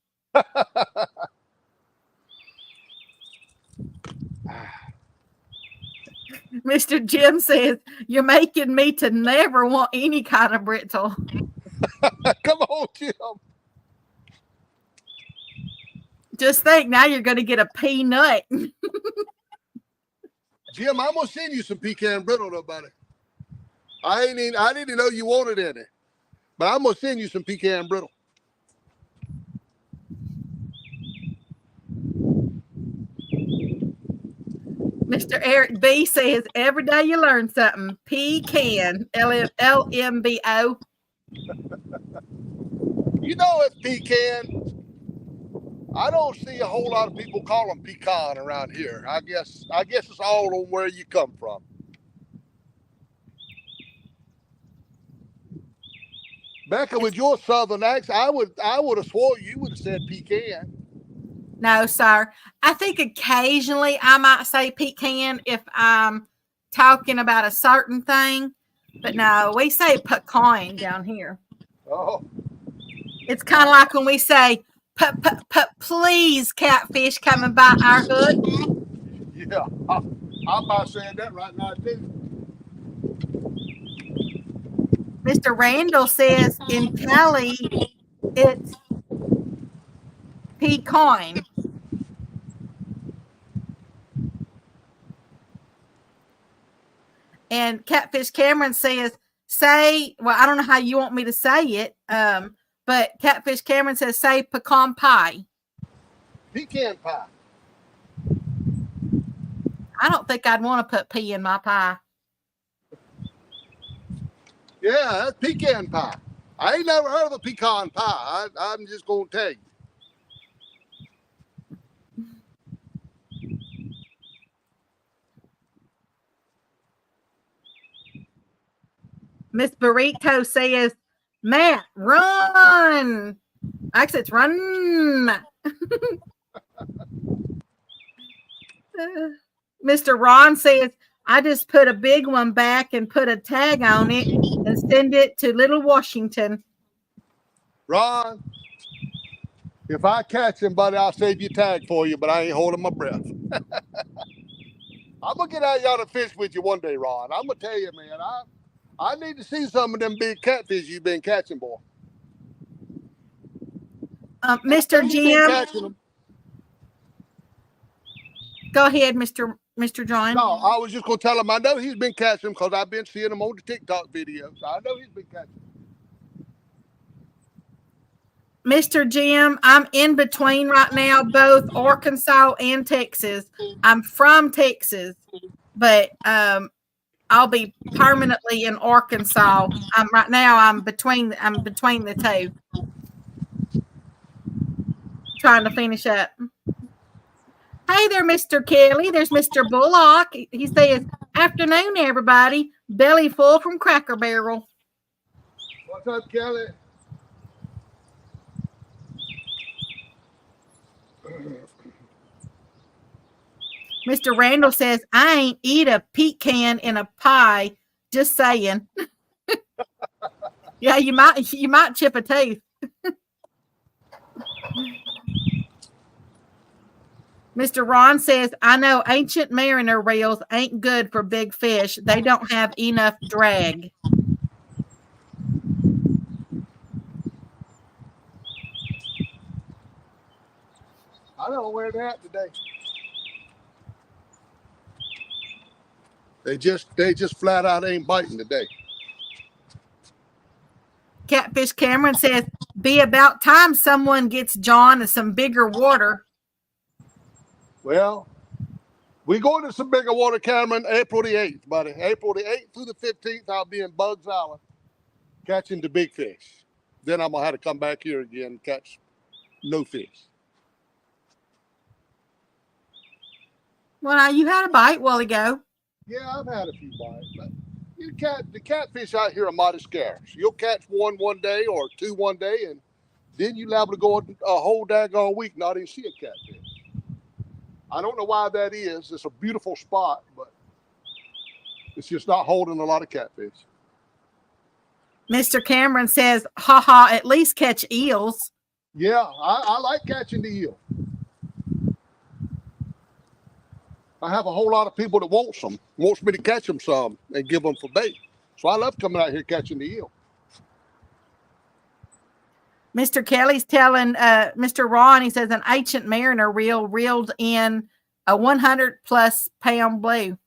Speaker 2: Mr. Jim says, you're making me to never want any kind of brittle.
Speaker 1: Come on, Jim.
Speaker 2: Just think, now you're going to get a peanut.
Speaker 1: Jim, I'm going to send you some pecan brittle, though, buddy. I didn't know you wanted any. But I'm going to send you some pecan brittle.
Speaker 2: Mr. Eric B says, every day you learn something. Pecan, LMBO.
Speaker 1: You know it's pecan. I don't see a whole lot of people call them pecan around here. I guess it's all on where you come from. Becca, with your southern accent, I would have swore you would have said pecan.
Speaker 2: No, sir. I think occasionally I might say pecan if I'm talking about a certain thing, but no, we say pecan down here.
Speaker 1: Oh.
Speaker 2: It's kind of like when we say, please, catfish coming by our hook.
Speaker 1: Yeah, I'm about saying that right now, too.
Speaker 2: Mr. Randall says in Cali, it's pecan. And Catfish Cameron says, well, I don't know how you want me to say it, but Catfish Cameron says, say pecan pie.
Speaker 1: Pecan pie.
Speaker 2: I don't think I'd want to put pea in my pie.
Speaker 1: Yeah, that's pecan pie. I ain't never heard of a pecan pie. I'm just going to tell you.
Speaker 2: Miss Burrito says, Matt, run. Actually, it's run. Mr. Ron says, I just put a big one back and put a tag on it and send it to Little Washington.
Speaker 1: Ron, if I catch him, buddy, I'll save your tag for you, but I ain't holding my breath. I'm going to get out y'all to fish with you one day, Ron. I'm going to tell you, man, I need to see some of them big catfish you've been catching, boy.
Speaker 2: Mr.
Speaker 1: He's been
Speaker 2: Jim,
Speaker 1: catching them.
Speaker 2: go ahead, Mr. John.
Speaker 1: No, I was just gonna tell him I know he's been catching them because I've been seeing them on the TikTok videos. I know he's been catching them.
Speaker 2: Mr. Jim, I'm in between right now, both Arkansas and Texas. I'm from Texas, but I'll be permanently in Arkansas. I'm between the two. Trying to finish up. Hey there, Mr. Kelly. There's Mr. Bullock. He says, "Afternoon, everybody. Belly full from Cracker Barrel."
Speaker 1: What's up, Kelly?
Speaker 2: Mr. Randall says, "I ain't eat a pecan in a pie. Just saying." Yeah, you might chip a tooth. Mr. Ron says, "I know ancient mariner reels ain't good for big fish. They don't have enough drag."
Speaker 1: I don't know where they're at today. They just flat out ain't biting today.
Speaker 2: Catfish Cameron says, "Be about time someone gets John some bigger water."
Speaker 1: Well, we going to some bigger water, Cameron, April the 8th, buddy. April the 8th through the 15th, I'll be in Bugs Island catching the big fish. Then I'm going to have to come back here again and catch no fish.
Speaker 2: Well, now you had a bite while ago.
Speaker 1: Yeah, I've had a few bites, but the catfish out here are mighty scarce. You'll catch one day or two one day, and then you're liable to go a whole daggone week not even see a catfish. I don't know why that is. It's a beautiful spot, but it's just not holding a lot of catfish.
Speaker 2: Mr. Cameron says, "Ha, at least catch eels."
Speaker 1: Yeah, I like catching the eel. I have a whole lot of people that wants me to catch them some and give them for bait. So I love coming out here catching the eel.
Speaker 2: Mr. Kelly's telling Mr. Ron, he says, an ancient mariner reel reeled in a 100+ pound blue.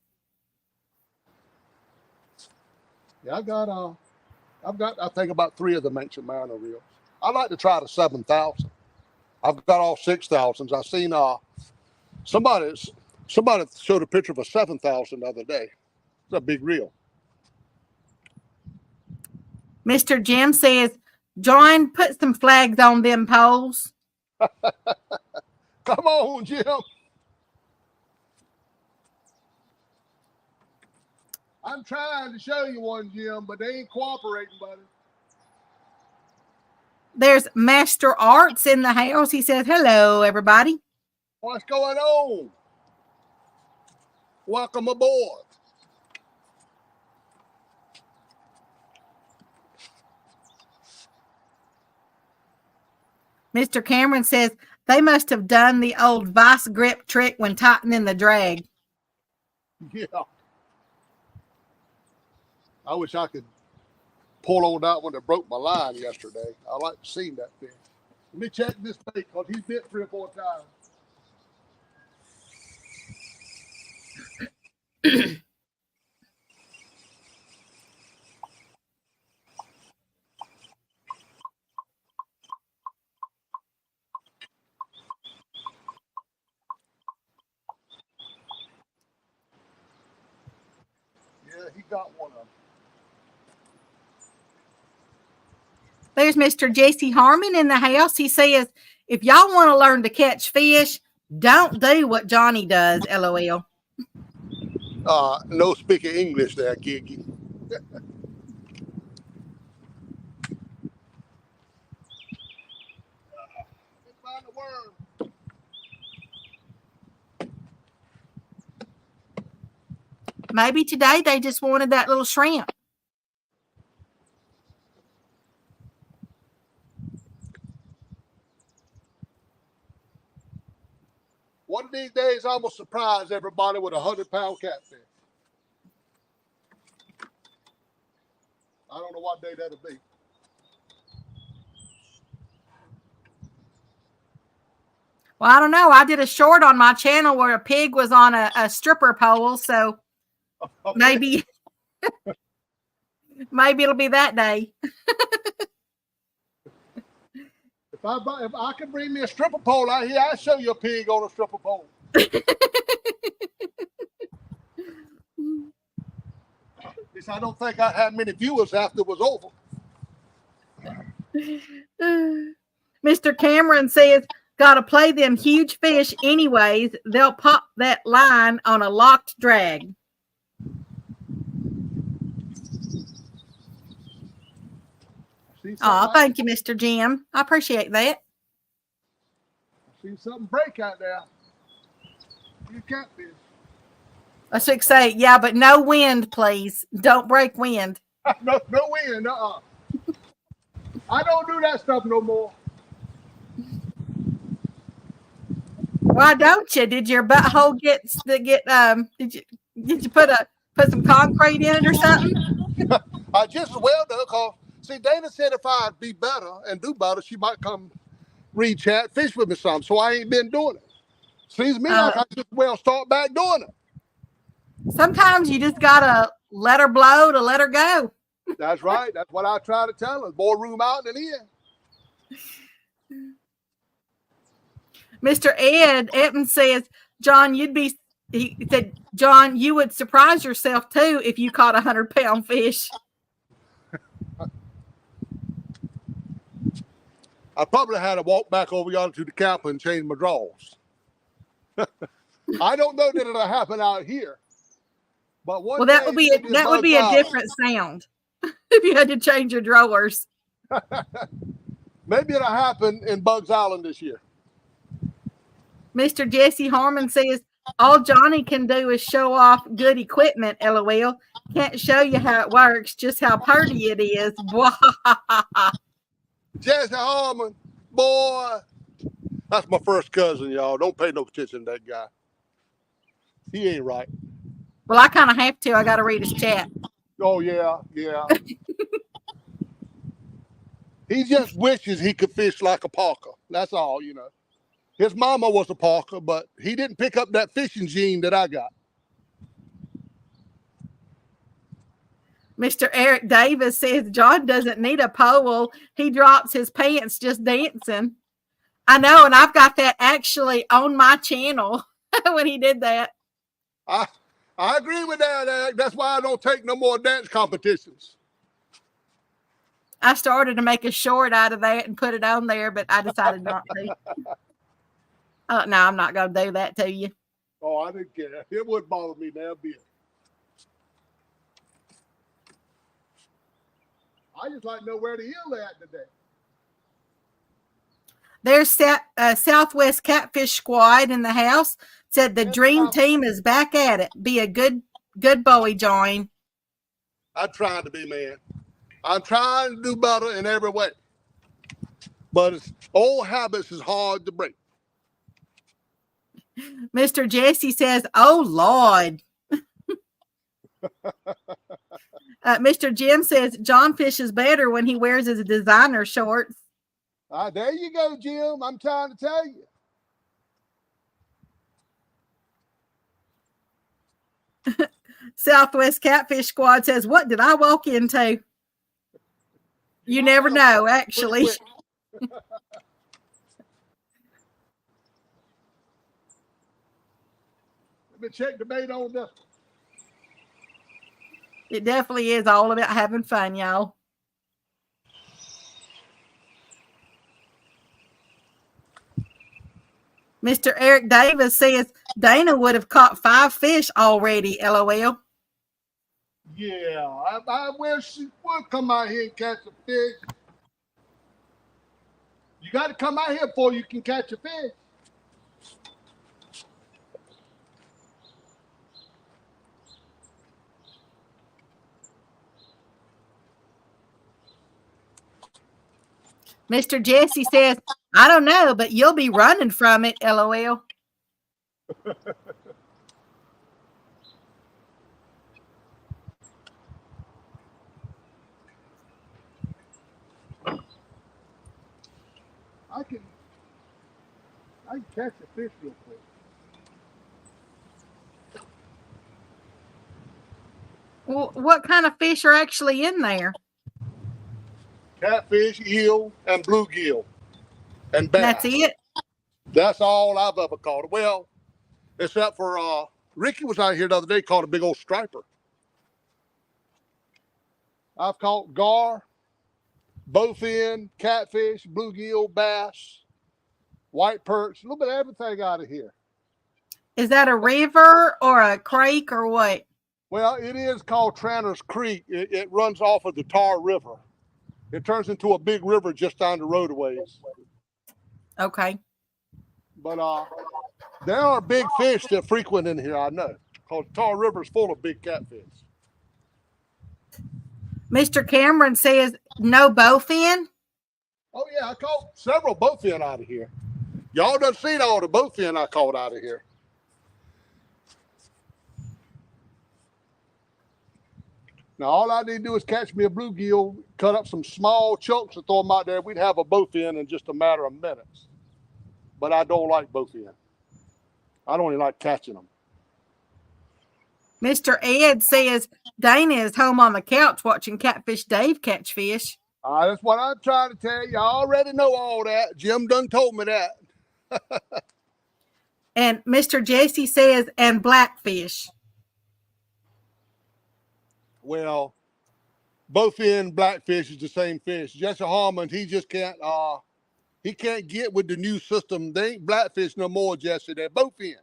Speaker 1: Yeah, I've got I think about 3 of them ancient mariner reels. I like to try the 7,000. I've got all 6,000s. I seen somebody showed a picture of a 7,000 the other day. It's a big reel.
Speaker 2: Mr. Jim says, "John, put some flags on them poles."
Speaker 1: Come on, Jim. I'm trying to show you one, Jim, but they ain't cooperating, buddy.
Speaker 2: There's Master Arts in the house. He says, "Hello, everybody."
Speaker 1: What's going on? Welcome aboard.
Speaker 2: Mr. Cameron says, "They must have done the old vice grip trick when tightening the drag."
Speaker 1: Yeah. I wish I could pull on that one that broke my line yesterday. I like to see that fish. Let me check this bait because he's bit 3 or 4 times. Yeah, he got one of them.
Speaker 2: There's Mr. Jesse Harmon in the house. He says, "If y'all want to learn to catch fish, don't do what Johnny does." LOL.
Speaker 1: No speaking English there, Kiki. Find the worm.
Speaker 2: Maybe today they just wanted that little shrimp.
Speaker 1: One of these days, I'm going to surprise everybody with a 100-pound catfish. I don't know what day that'll be.
Speaker 2: Well, I don't know. I did a short on my channel where a pig was on a stripper pole, so
Speaker 1: Okay.
Speaker 2: maybe it'll be that day.
Speaker 1: If I can bring me a stripper pole out here, I'll show you a pig on a stripper pole. At least I don't think I had many viewers after it was over.
Speaker 2: Mr. Cameron says, gotta play them huge fish anyways. They'll pop that line on a locked drag. Oh, thank you, Mr. Jim. I appreciate that.
Speaker 1: I see something break out there. You catfish.
Speaker 2: I should say, yeah, but no wind, please. Don't break wind.
Speaker 1: no wind. I don't do that stuff no more.
Speaker 2: Why don't you? Did your butthole get did you put some concrete in it or something?
Speaker 1: I just well done, cause see, Dana said if I'd be better and do better, she might come read chat, fish with me some. So I ain't been doing it. Seems to me like I just well start back doing it.
Speaker 2: Sometimes you just gotta let her blow to let her go.
Speaker 1: That's right. That's what I try to tell her. More room out than in.
Speaker 2: Mr. Ed Eppin says, John, he said, John, you would surprise yourself too if you caught 100-pound fish.
Speaker 1: I probably had to walk back over yonder to the camp and change my drawers. I don't know that it'll happen out here. But
Speaker 2: that would be a different sound if you had to change your drawers.
Speaker 1: Maybe it'll happen in Bugs Island this year.
Speaker 2: Mr. Jesse Harmon says, all Johnny can do is show off good equipment, LOL. Can't show you how it works, just how pretty it is.
Speaker 1: Jesse Harmon, boy. That's my first cousin, y'all. Don't pay no attention to that guy. He ain't right.
Speaker 2: Well, I kind of have to. I got to read his chat.
Speaker 1: Oh, yeah. He just wishes he could fish like a parker. That's all, you know. His mama was a parker, but he didn't pick up that fishing gene that I got.
Speaker 2: Mr. Eric Davis says John doesn't need a pole. He drops his pants just dancing. I know, and I've got that actually on my channel when he did that.
Speaker 1: I agree with that, Eric. That's why I don't take no more dance competitions.
Speaker 2: I started to make a short out of that and put it on there, but I decided not to. No, I'm not going to do that to you.
Speaker 1: Oh, I didn't care. It wouldn't bother me now a bit. I just like to know where the hill at today.
Speaker 2: There's Southwest Catfish Squad in the house. Said the dream team is back at it. Be a good boy, join.
Speaker 1: I'm trying to be, man. I'm trying to do better in every way. But old habits is hard to break.
Speaker 2: Mr. Jesse says, oh, Lord. Mr. Jim says, John fishes better when he wears his designer shorts.
Speaker 1: There you go, Jim. I'm trying to tell you.
Speaker 2: Southwest Catfish Squad says, what did I walk into? You never know, actually. Let me check the bait on this. It definitely is all about having fun, y'all. Mr. Eric Davis says Dana would have caught 5 fish already, LOL.
Speaker 1: Yeah, I wish she would come out here and catch a fish. You got to come out here before you can catch a fish.
Speaker 2: Mr. Jesse says, I don't know, but you'll be running from it, LOL.
Speaker 1: I can catch a fish real quick.
Speaker 2: Well, what kind of fish are actually in there?
Speaker 1: Catfish, eel, and bluegill, and bass.
Speaker 2: That's it?
Speaker 1: That's all I've ever caught. Well, except for Ricky was out here the other day, caught a big old striper. I've caught gar, bowfin, catfish, bluegill, bass, white perch, a little bit of everything out of here.
Speaker 2: Is that a river or a creek or what?
Speaker 1: Well, it is called Tranter's Creek. It runs off of the Tar River. It turns into a big river just down the roadways.
Speaker 2: Okay.
Speaker 1: But there are big fish that frequent in here, I know, because Tar River is full of big catfish.
Speaker 2: Mr. Cameron says no bowfin.
Speaker 1: Oh, yeah, I caught several bowfin out of here. Y'all done seen all the bowfin I caught out of here. Now, all I need to do is catch me a bluegill, cut up some small chunks and throw them out there. We'd have a bowfin in just a matter of minutes. But I don't like bowfin. I don't even like catching them.
Speaker 2: Mr. Ed says Dana is home on the couch watching Catfish Dave catch fish.
Speaker 1: That's what I'm trying to tell you. I already know all that. Jim done told me that.
Speaker 2: And Mr. Jesse says, and blackfish.
Speaker 1: Well, bowfin, blackfish is the same fish. Jesse Harmon, he just can't get with the new system. They ain't blackfish no more, Jesse. They're bowfin.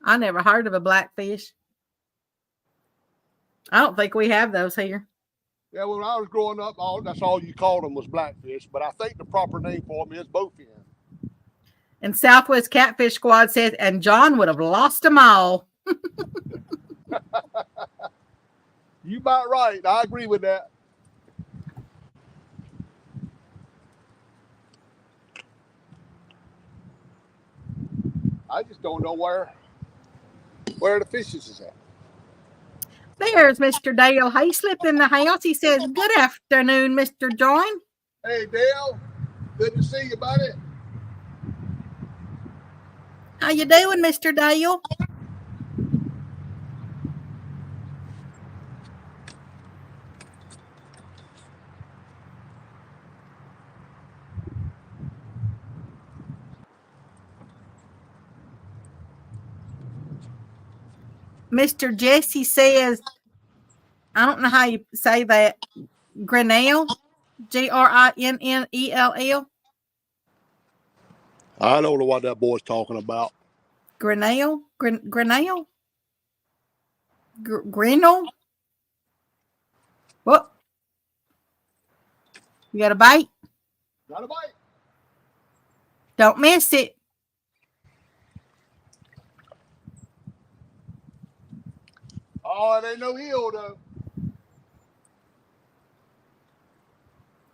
Speaker 2: I never heard of a blackfish. I don't think we have those here.
Speaker 1: Yeah, when I was growing up, that's all you called them was blackfish. But I think the proper name for them is bowfin.
Speaker 2: And Southwest Catfish Squad says, and John would have lost them all.
Speaker 1: You about right. I agree with that. I just don't know where the fishes is at.
Speaker 2: There's Mr. Dale Hayslip in the house. He says, good afternoon, Mr. John.
Speaker 1: Hey, Dale. Good to see you, buddy.
Speaker 2: How you doing, Mr. Dale? Mr. Jesse says, I don't know how you say that. Grinnell, Grinnell.
Speaker 1: I don't know what that boy's talking about.
Speaker 2: Grinnell? Grinnell? What? You got a bite?
Speaker 1: Got a bite.
Speaker 2: Don't miss it.
Speaker 1: Oh, it ain't no eel, though.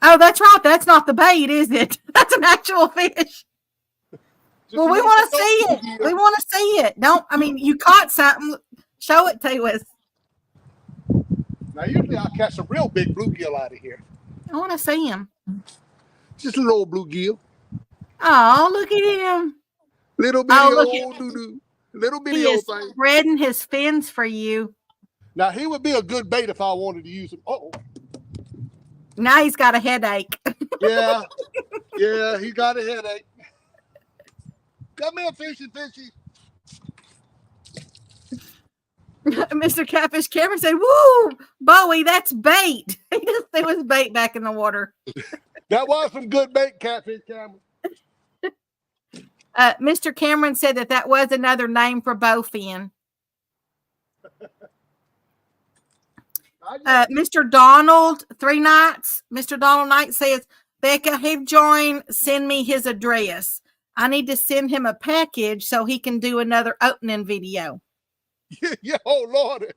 Speaker 2: Oh, that's right. That's not the bait, is it? That's an actual fish. Well, we want to see it. We want to see it. You caught something. Show it to us.
Speaker 1: Now, usually I catch a real big bluegill out of here.
Speaker 2: I want to see him.
Speaker 1: Just a little bluegill.
Speaker 2: Oh, look at him.
Speaker 1: Little bitty old doo-doo. Little bitty
Speaker 2: He
Speaker 1: old
Speaker 2: is
Speaker 1: thing.
Speaker 2: spreading his fins for you.
Speaker 1: Now, he would be a good bait if I wanted to use him. Uh-oh.
Speaker 2: Now he's got a headache.
Speaker 1: Yeah. Yeah, he got a headache. Come here, fishy.
Speaker 2: Mr. Catfish Cameron said, woo, Bowie, that's bait. He just threw his bait back in the water.
Speaker 1: That was some good bait, Catfish Cameron.
Speaker 2: Mr. Cameron said that was another name for bowfin. Mr. Donald, 3 nights. Mr. Donald Knight says, Becca, have joined, send me his address. I need to send him a package so he can do another opening video.
Speaker 1: Yeah, oh Lord.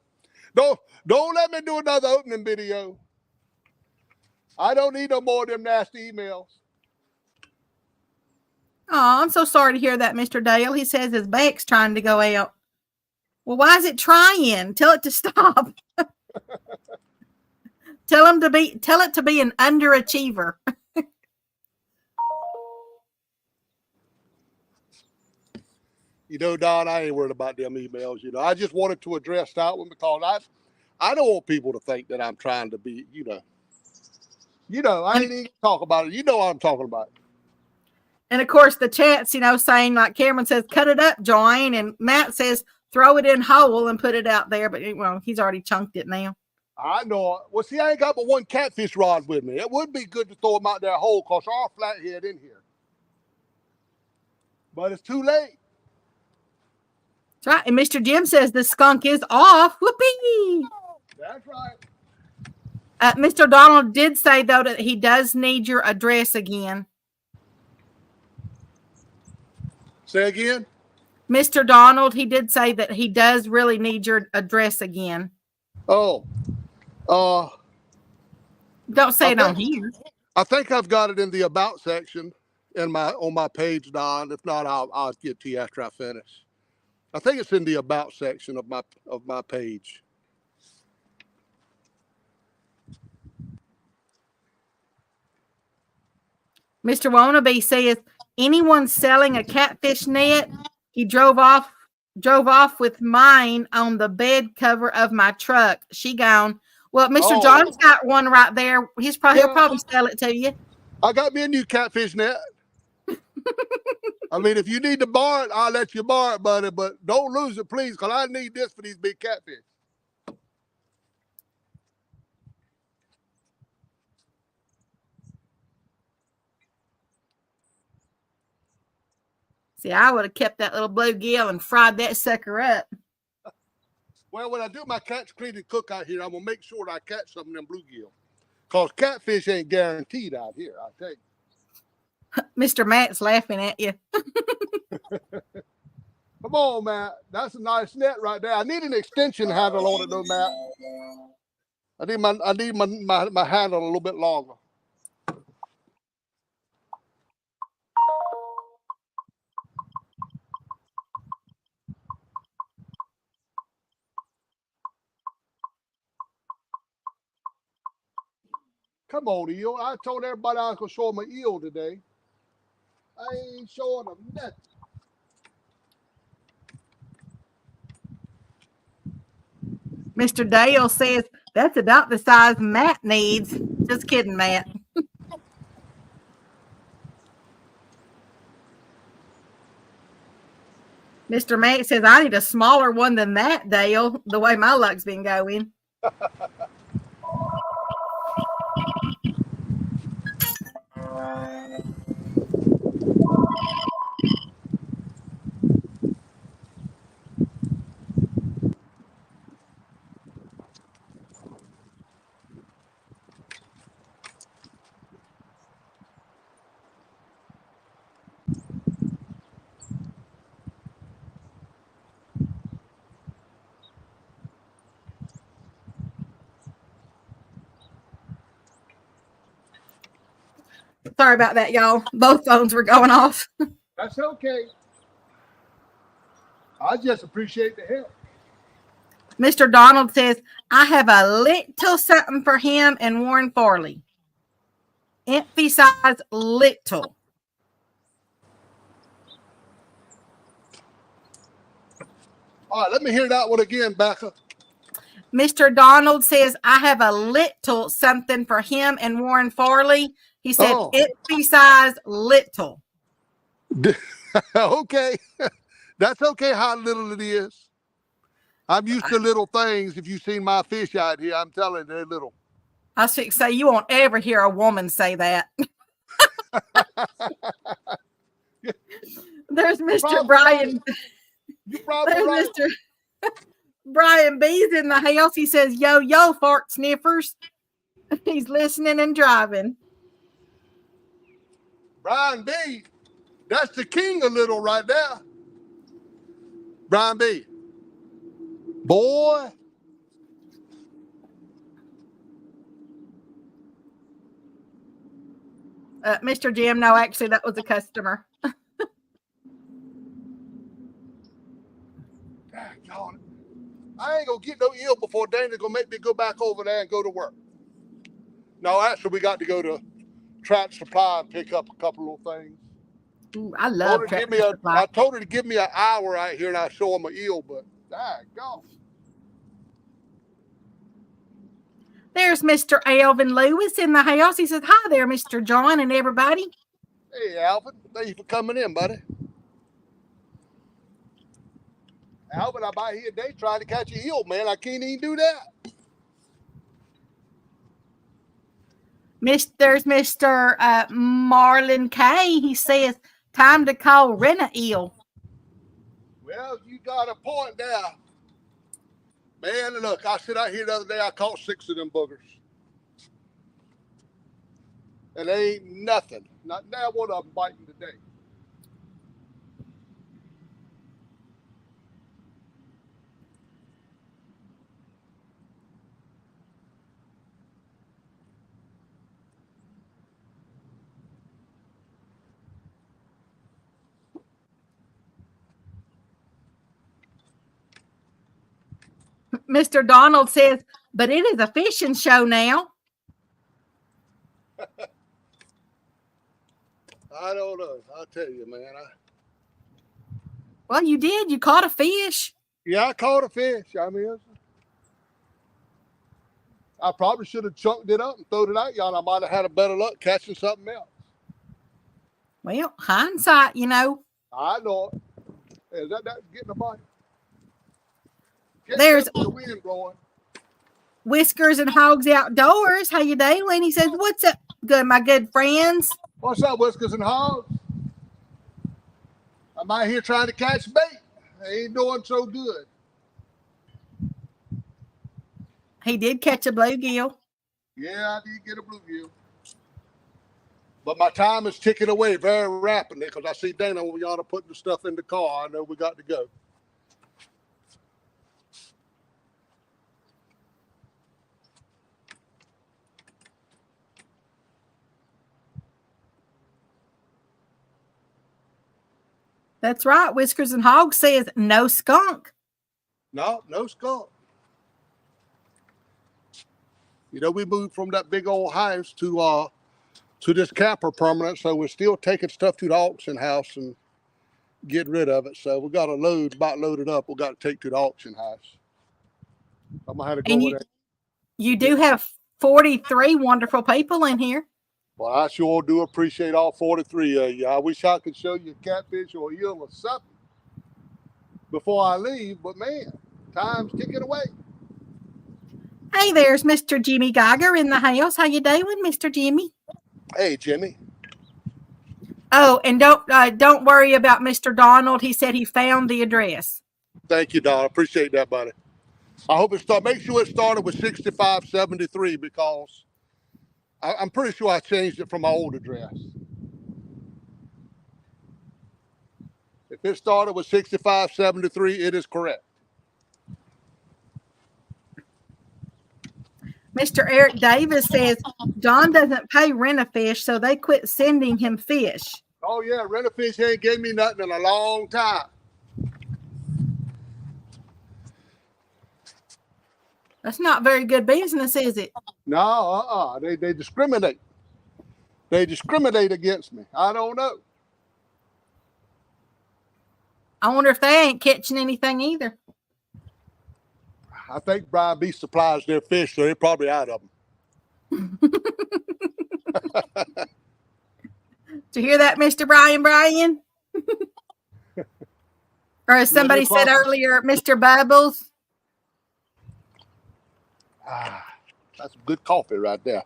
Speaker 1: Don't let me do another opening video. I don't need no more of them nasty emails.
Speaker 2: Oh, I'm so sorry to hear that, Mr. Dale. He says his back's trying to go out. Well, why is it trying? Tell it to stop. Tell it to be an underachiever.
Speaker 1: You know, Don, I ain't worried about them emails. You know, I just wanted to address that one because I don't want people to think that I'm trying to be, I ain't even talk about it. You know what I'm talking about.
Speaker 2: And of course, the chat's, saying like Cameron says, cut it up, Joanne. And Matt says, throw it in whole and put it out there. But, well, he's already chunked it now.
Speaker 1: I know. Well, see, I ain't got but one catfish rod with me. It would be good to throw them out there whole because there are flathead in here. But it's too late.
Speaker 2: That's right. And Mr. Jim says the skunk is off. Whoopee.
Speaker 1: That's right.
Speaker 2: Mr. Donald did say, though, that he does need your address again.
Speaker 1: Say again?
Speaker 2: Mr. Donald, he did say that he does really need your address again.
Speaker 1: Oh.
Speaker 2: Don't say it on here.
Speaker 1: I think I've got it in the about section on my page, Don. If not, I'll get to you after I finish. I think it's in the about section of my page.
Speaker 2: Mr. Wannabe says, anyone selling a catfish net, he drove off with mine on the bed cover of my truck. She gone. Well, Mr. John's got one right there. He'll probably sell it to you.
Speaker 1: I got me a new catfish net. I mean, if you need to borrow it, I'll let you borrow it, buddy, but don't lose it, please, because I need this for these big catfish.
Speaker 2: See, I would have kept that little bluegill and fried that sucker up.
Speaker 1: Well, when I do my catch, clean, and cook out here, I'm going to make sure that I catch some of them bluegill. Because catfish ain't guaranteed out here, I tell you.
Speaker 2: Mr. Matt's laughing at you.
Speaker 1: Come on, Matt. That's a nice net right there. I need an extension handle on it, though, Matt. I need my handle a little bit longer. Come on, eel. I told everybody I was going to show them an eel today. I ain't showing them nothing.
Speaker 2: Mr. Dale says, that's about the size Matt needs. Just kidding, Matt. Mr. Matt says, I need a smaller one than that, Dale, the way my luck's been going. Sorry about that, y'all. Both phones were going off.
Speaker 1: That's okay. I just appreciate the help.
Speaker 2: Mr. Donald says, I have a little something for him and Warren Farley. Emphasize little.
Speaker 1: All right, let me hear that one again, Becca.
Speaker 2: Mr. Donald says, I have a little something for him and Warren Farley. He said, emphasize little.
Speaker 1: Okay. That's okay how little it is. I'm used to little things. If you've seen my fish out here, I'm telling you, they're little.
Speaker 2: I should say, you won't ever hear a woman say that. There's Mr. Brian.
Speaker 1: You're probably right.
Speaker 2: Mr. Brian B's in the house. He says, yo, yo, fart sniffers. He's listening and driving.
Speaker 1: Brian B, that's the king of little right there. Brian B. Boy.
Speaker 2: Mr. Jim, no, actually, that was a customer.
Speaker 1: I ain't going to get no eel before Dana's going to make me go back over there and go to work. No, actually, we got to go to Tract Supply and pick up a couple of things.
Speaker 2: Ooh, I love catfish supply.
Speaker 1: I told her to give me an hour out here and I'll show them an eel, but go.
Speaker 2: There's Mr. Alvin Lewis in the house. He says, hi there, Mr. John and everybody.
Speaker 1: Hey, Alvin. Thank you for coming in, buddy. Alvin, I'm out here today trying to catch an eel, man. I can't even do that.
Speaker 2: There's Mr. Marlon K. He says, time to call Rena eel.
Speaker 1: Well, you got a point there. Man, look, I sit out here the other day, I caught 6 of them boogers. And they ain't nothing. Not now one of them biting today.
Speaker 2: Mr. Donald says, but it is a fishing show now.
Speaker 1: I don't know. I'll tell you, man.
Speaker 2: Well, you did. You caught a fish.
Speaker 1: Yeah, I caught a fish. I mean, I probably should have chunked it up and thrown it out, y'all. I might have had a better luck catching something else.
Speaker 2: Well, hindsight, you know.
Speaker 1: I know it. Is that getting a bite?
Speaker 2: There's
Speaker 1: the wind blowing.
Speaker 2: Whiskers and Hogs Outdoors. How you doing? He says, what's up, good, my good friends?
Speaker 1: What's up, Whiskers and Hogs? I'm out here trying to catch bait. I ain't doing so good.
Speaker 2: He did catch a bluegill.
Speaker 1: Yeah, I did get a bluegill. But my time is ticking away very rapidly because I see Dana over yonder putting the stuff in the car. I know we got to go.
Speaker 2: That's right. Whiskers and Hogs says no skunk.
Speaker 1: No skunk. You know, we moved from that big old house to this camper permanent, so we're still taking stuff to the auction house and getting rid of it. So we got a load about loaded up. We got to take to the auction house. I'm gonna have to go with that.
Speaker 2: You do have 43 wonderful people in here.
Speaker 1: Well, I sure do appreciate all 43 of you. I wish I could show you a catfish or eel or something before I leave, but man, time's ticking away.
Speaker 2: Hey, there's Mr. Jimmy Geiger in the house. How you doing, Mr. Jimmy?
Speaker 1: Hey, Jimmy.
Speaker 2: Oh, and don't worry about Mr. Donald. He said he found the address.
Speaker 1: Thank you, Don. Appreciate that, buddy. I hope make sure it started with 6573 because I'm pretty sure I changed it from my old address. If it started with 6573, it is correct.
Speaker 2: Mr. Eric Davis says John doesn't pay Rent-A-Fish, so they quit sending him fish.
Speaker 1: Oh, yeah. Rent-A-Fish ain't gave me nothing in a long time.
Speaker 2: That's not very good business, is it?
Speaker 1: No, They discriminate. They discriminate against me. I don't know.
Speaker 2: I wonder if they ain't catching anything either.
Speaker 1: I think Brian B supplies their fish, so they're probably out of them.
Speaker 2: Did you hear that, Mr. Brian? Or as somebody said earlier, Mr. Bubbles?
Speaker 1: That's some good coffee right there.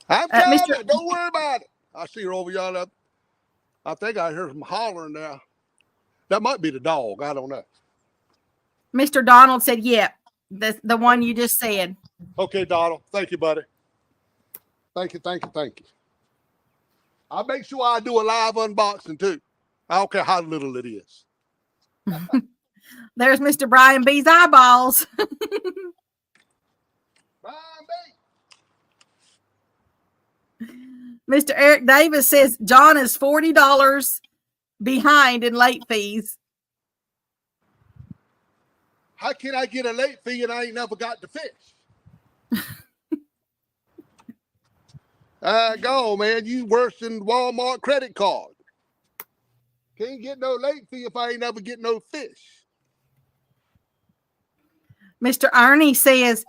Speaker 1: I'm coming. Don't worry about it. I see her over yonder. I think I hear some hollering now. That might be the dog. I don't know.
Speaker 2: Mr. Donald said, yeah, the one you just said.
Speaker 1: Okay, Donald. Thank you, buddy. Thank you. I'll make sure I do a live unboxing, too. I don't care how little it is.
Speaker 2: There's Mr. Brian B's eyeballs.
Speaker 1: Brian B.
Speaker 2: Mr. Eric Davis says John is $40 behind in late fees.
Speaker 1: How can I get a late fee and I ain't never got the fish? Go, man. You worse than Walmart credit card. Can't get no late fee if I ain't never get no fish.
Speaker 2: Mr. Ernie says,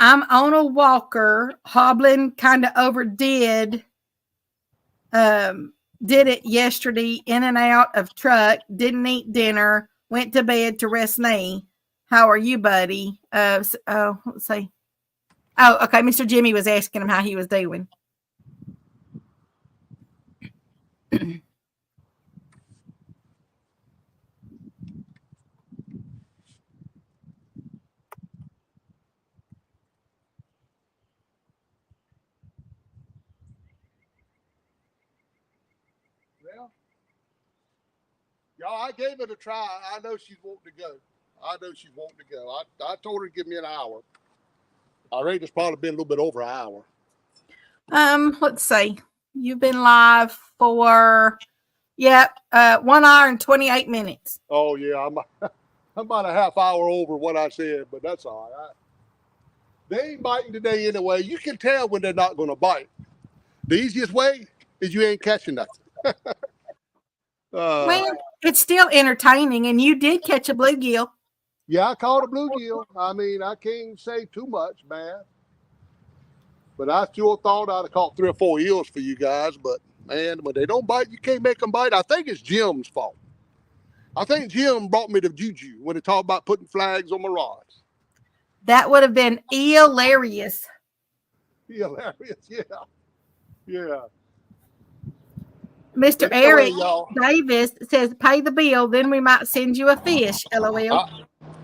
Speaker 2: I'm on a walker, hobbling, kind of overdid. Did it yesterday, in and out of truck, didn't eat dinner, went to bed to rest knee. How are you, buddy? Let's see. Oh, okay. Mr. Jimmy was asking him how he was doing.
Speaker 1: Well, y'all, I gave it a try. I know she's wanting to go. I told her to give me an hour. I rate it's probably been a little bit over an hour.
Speaker 2: Let's see. You've been live for 1 hour and 28 minutes.
Speaker 1: Oh yeah, I'm about a half hour over what I said, but that's all right. They ain't biting today anyway. You can tell when they're not going to bite. The easiest way is you ain't catching nothing.
Speaker 2: Well, it's still entertaining, and you did catch a bluegill.
Speaker 1: Yeah, I caught a bluegill. I mean, I can't say too much, man. But I sure thought I'd have caught 3 or 4 eels for you guys. But, man, when they don't bite, you can't make them bite. I think it's Jim's fault. I think Jim brought me the juju when he talked about putting flags on my rods.
Speaker 2: That would have been hilarious.
Speaker 1: Hilarious, yeah. Yeah.
Speaker 2: Mr.
Speaker 1: Anyway,
Speaker 2: Eric Davis says, pay the bill, then we might send you a fish, LOL.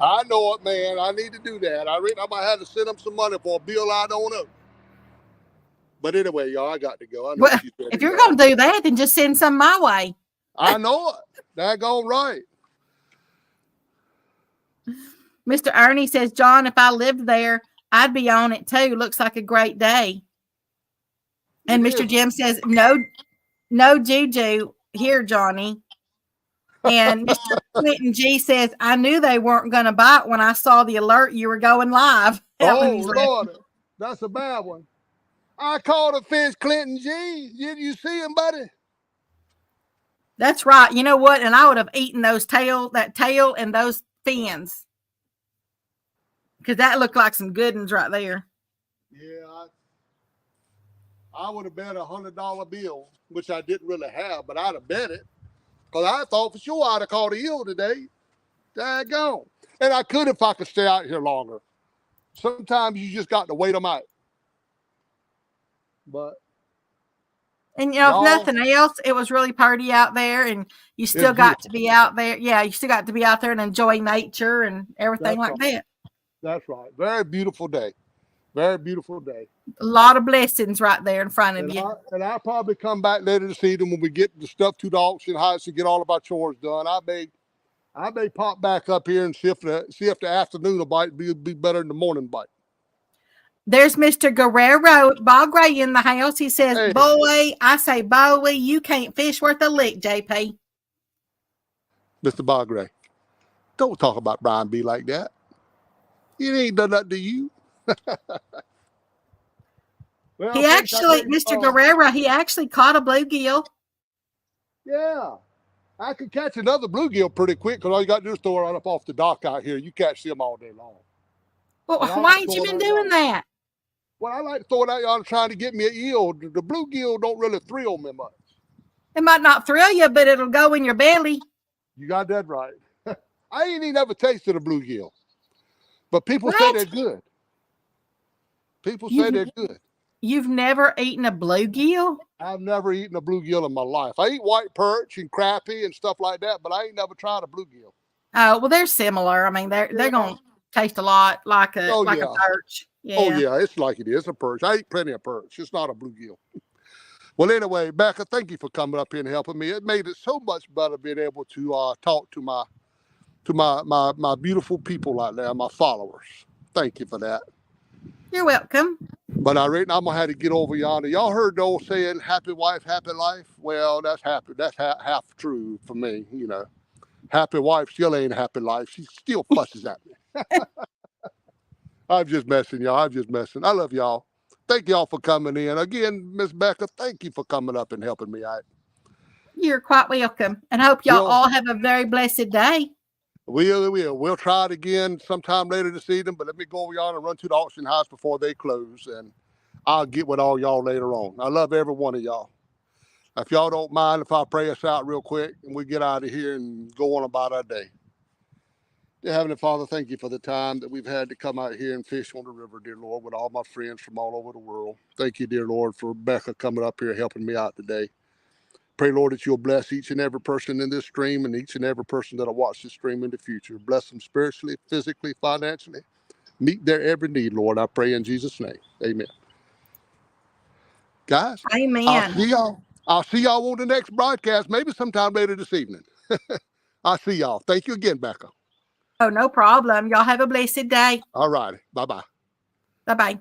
Speaker 1: I know it, man. I need to do that. I might have to send them some money for a bill I don't know. But anyway, y'all, I got to go. I know
Speaker 2: Well, if you're going to do that, then just send some my way.
Speaker 1: I know it. Daggone right.
Speaker 2: Mr. Ernie says, John, if I lived there, I'd be on it too. Looks like a great day. And Mr. Jim says, no juju here, Johnny. And Mr. Clinton G says, I knew they weren't going to bite when I saw the alert you were going live.
Speaker 1: Oh, Lord. That's a bad one. I caught a fish, Clinton G. Did you see him, buddy?
Speaker 2: That's right. You know what? And I would have eaten that tail and those fins. Because that looked like some good ones right there.
Speaker 1: Yeah, I would have bet $100 bill, which I didn't really have, but I'd have bet it. Because I thought for sure I'd have caught an eel today. Daggone. And I could if I could stay out here longer. Sometimes you just got to wait them out. But.
Speaker 2: And, if nothing else, it was really pretty out there. And you still got to be out there. Yeah, you still got to be out there and enjoy nature and everything like that.
Speaker 1: That's right. Very beautiful day. Very beautiful day.
Speaker 2: A lot of blessings right there in front of you.
Speaker 1: And I'll probably come back later this evening when we get the stuff to the auction house and get all of our chores done. I may pop back up here and see if the afternoon bite be better than the morning bite.
Speaker 2: There's Mr. Guerrero, Bob Gray in the house. He says, hey. Boy, I say, Bowie, you can't fish worth a lick, JP.
Speaker 1: Mr. Bob Gray, don't talk about Brian B like that. It ain't done nothing to you.
Speaker 2: Well, he actually, Mr. Guerrero, he actually caught a bluegill.
Speaker 1: Yeah. I could catch another bluegill pretty quick because all you got to do is throw it right up off the dock out here. You catch them all day long.
Speaker 2: Well, why ain't you been doing that?
Speaker 1: Well, I like to throw it out y'all trying to get me an eel. The bluegill don't really thrill me much.
Speaker 2: It might not thrill you, but it'll go in your belly.
Speaker 1: You got that right. I ain't even ever tasted a bluegill. But people say they're good. People say they're good.
Speaker 2: You've never eaten a bluegill?
Speaker 1: I've never eaten a bluegill in my life. I eat white perch and crappie and stuff like that, but I ain't never tried a bluegill.
Speaker 2: Oh, well, they're similar. I mean, they're going to taste a lot like a perch. Yeah.
Speaker 1: Oh, yeah, it's like it is. It's a perch. I eat plenty of perch. It's not a bluegill. Well, anyway, Becca, thank you for coming up here and helping me. It made it so much better being able to talk to my beautiful people out there, my followers. Thank you for that.
Speaker 2: You're welcome.
Speaker 1: But I reckon I'm gonna have to get over yonder. Y'all heard the old saying, "Happy wife, happy life." Well, that's happy. That's half true for me. You know, happy wife still ain't happy life. She still fusses at me. I'm just messing, y'all. I'm just messing. I love y'all. Thank y'all for coming in. Again, Miss Becca, thank you for coming up and helping me out.
Speaker 2: You're quite welcome. And I hope y'all
Speaker 1: We'll-
Speaker 2: all have a very blessed day.
Speaker 1: We'll try it again sometime later this evening, but let me go over y'all and run to the auction house before they close, and I'll get with all y'all later on. I love every one of y'all. If y'all don't mind, if I pray us out real quick and we get out of here and go on about our day. Dear Heavenly Father, thank you for the time that we've had to come out here and fish on the river, dear Lord, with all my friends from all over the world. Thank you, dear Lord, for Becca coming up here helping me out today. Pray, Lord, that you'll bless each and every person in this stream and each and every person that'll watch this stream in the future. Bless them spiritually, physically, financially. Meet their every need, Lord. I pray in Jesus' name. Amen. Guys,
Speaker 2: Amen.
Speaker 1: I'll see y'all on the next broadcast, maybe sometime later this evening. I'll see y'all. Thank you again, Becca.
Speaker 2: Oh, no problem. Y'all have a blessed day.
Speaker 1: All righty. Bye-bye.
Speaker 2: Bye-bye.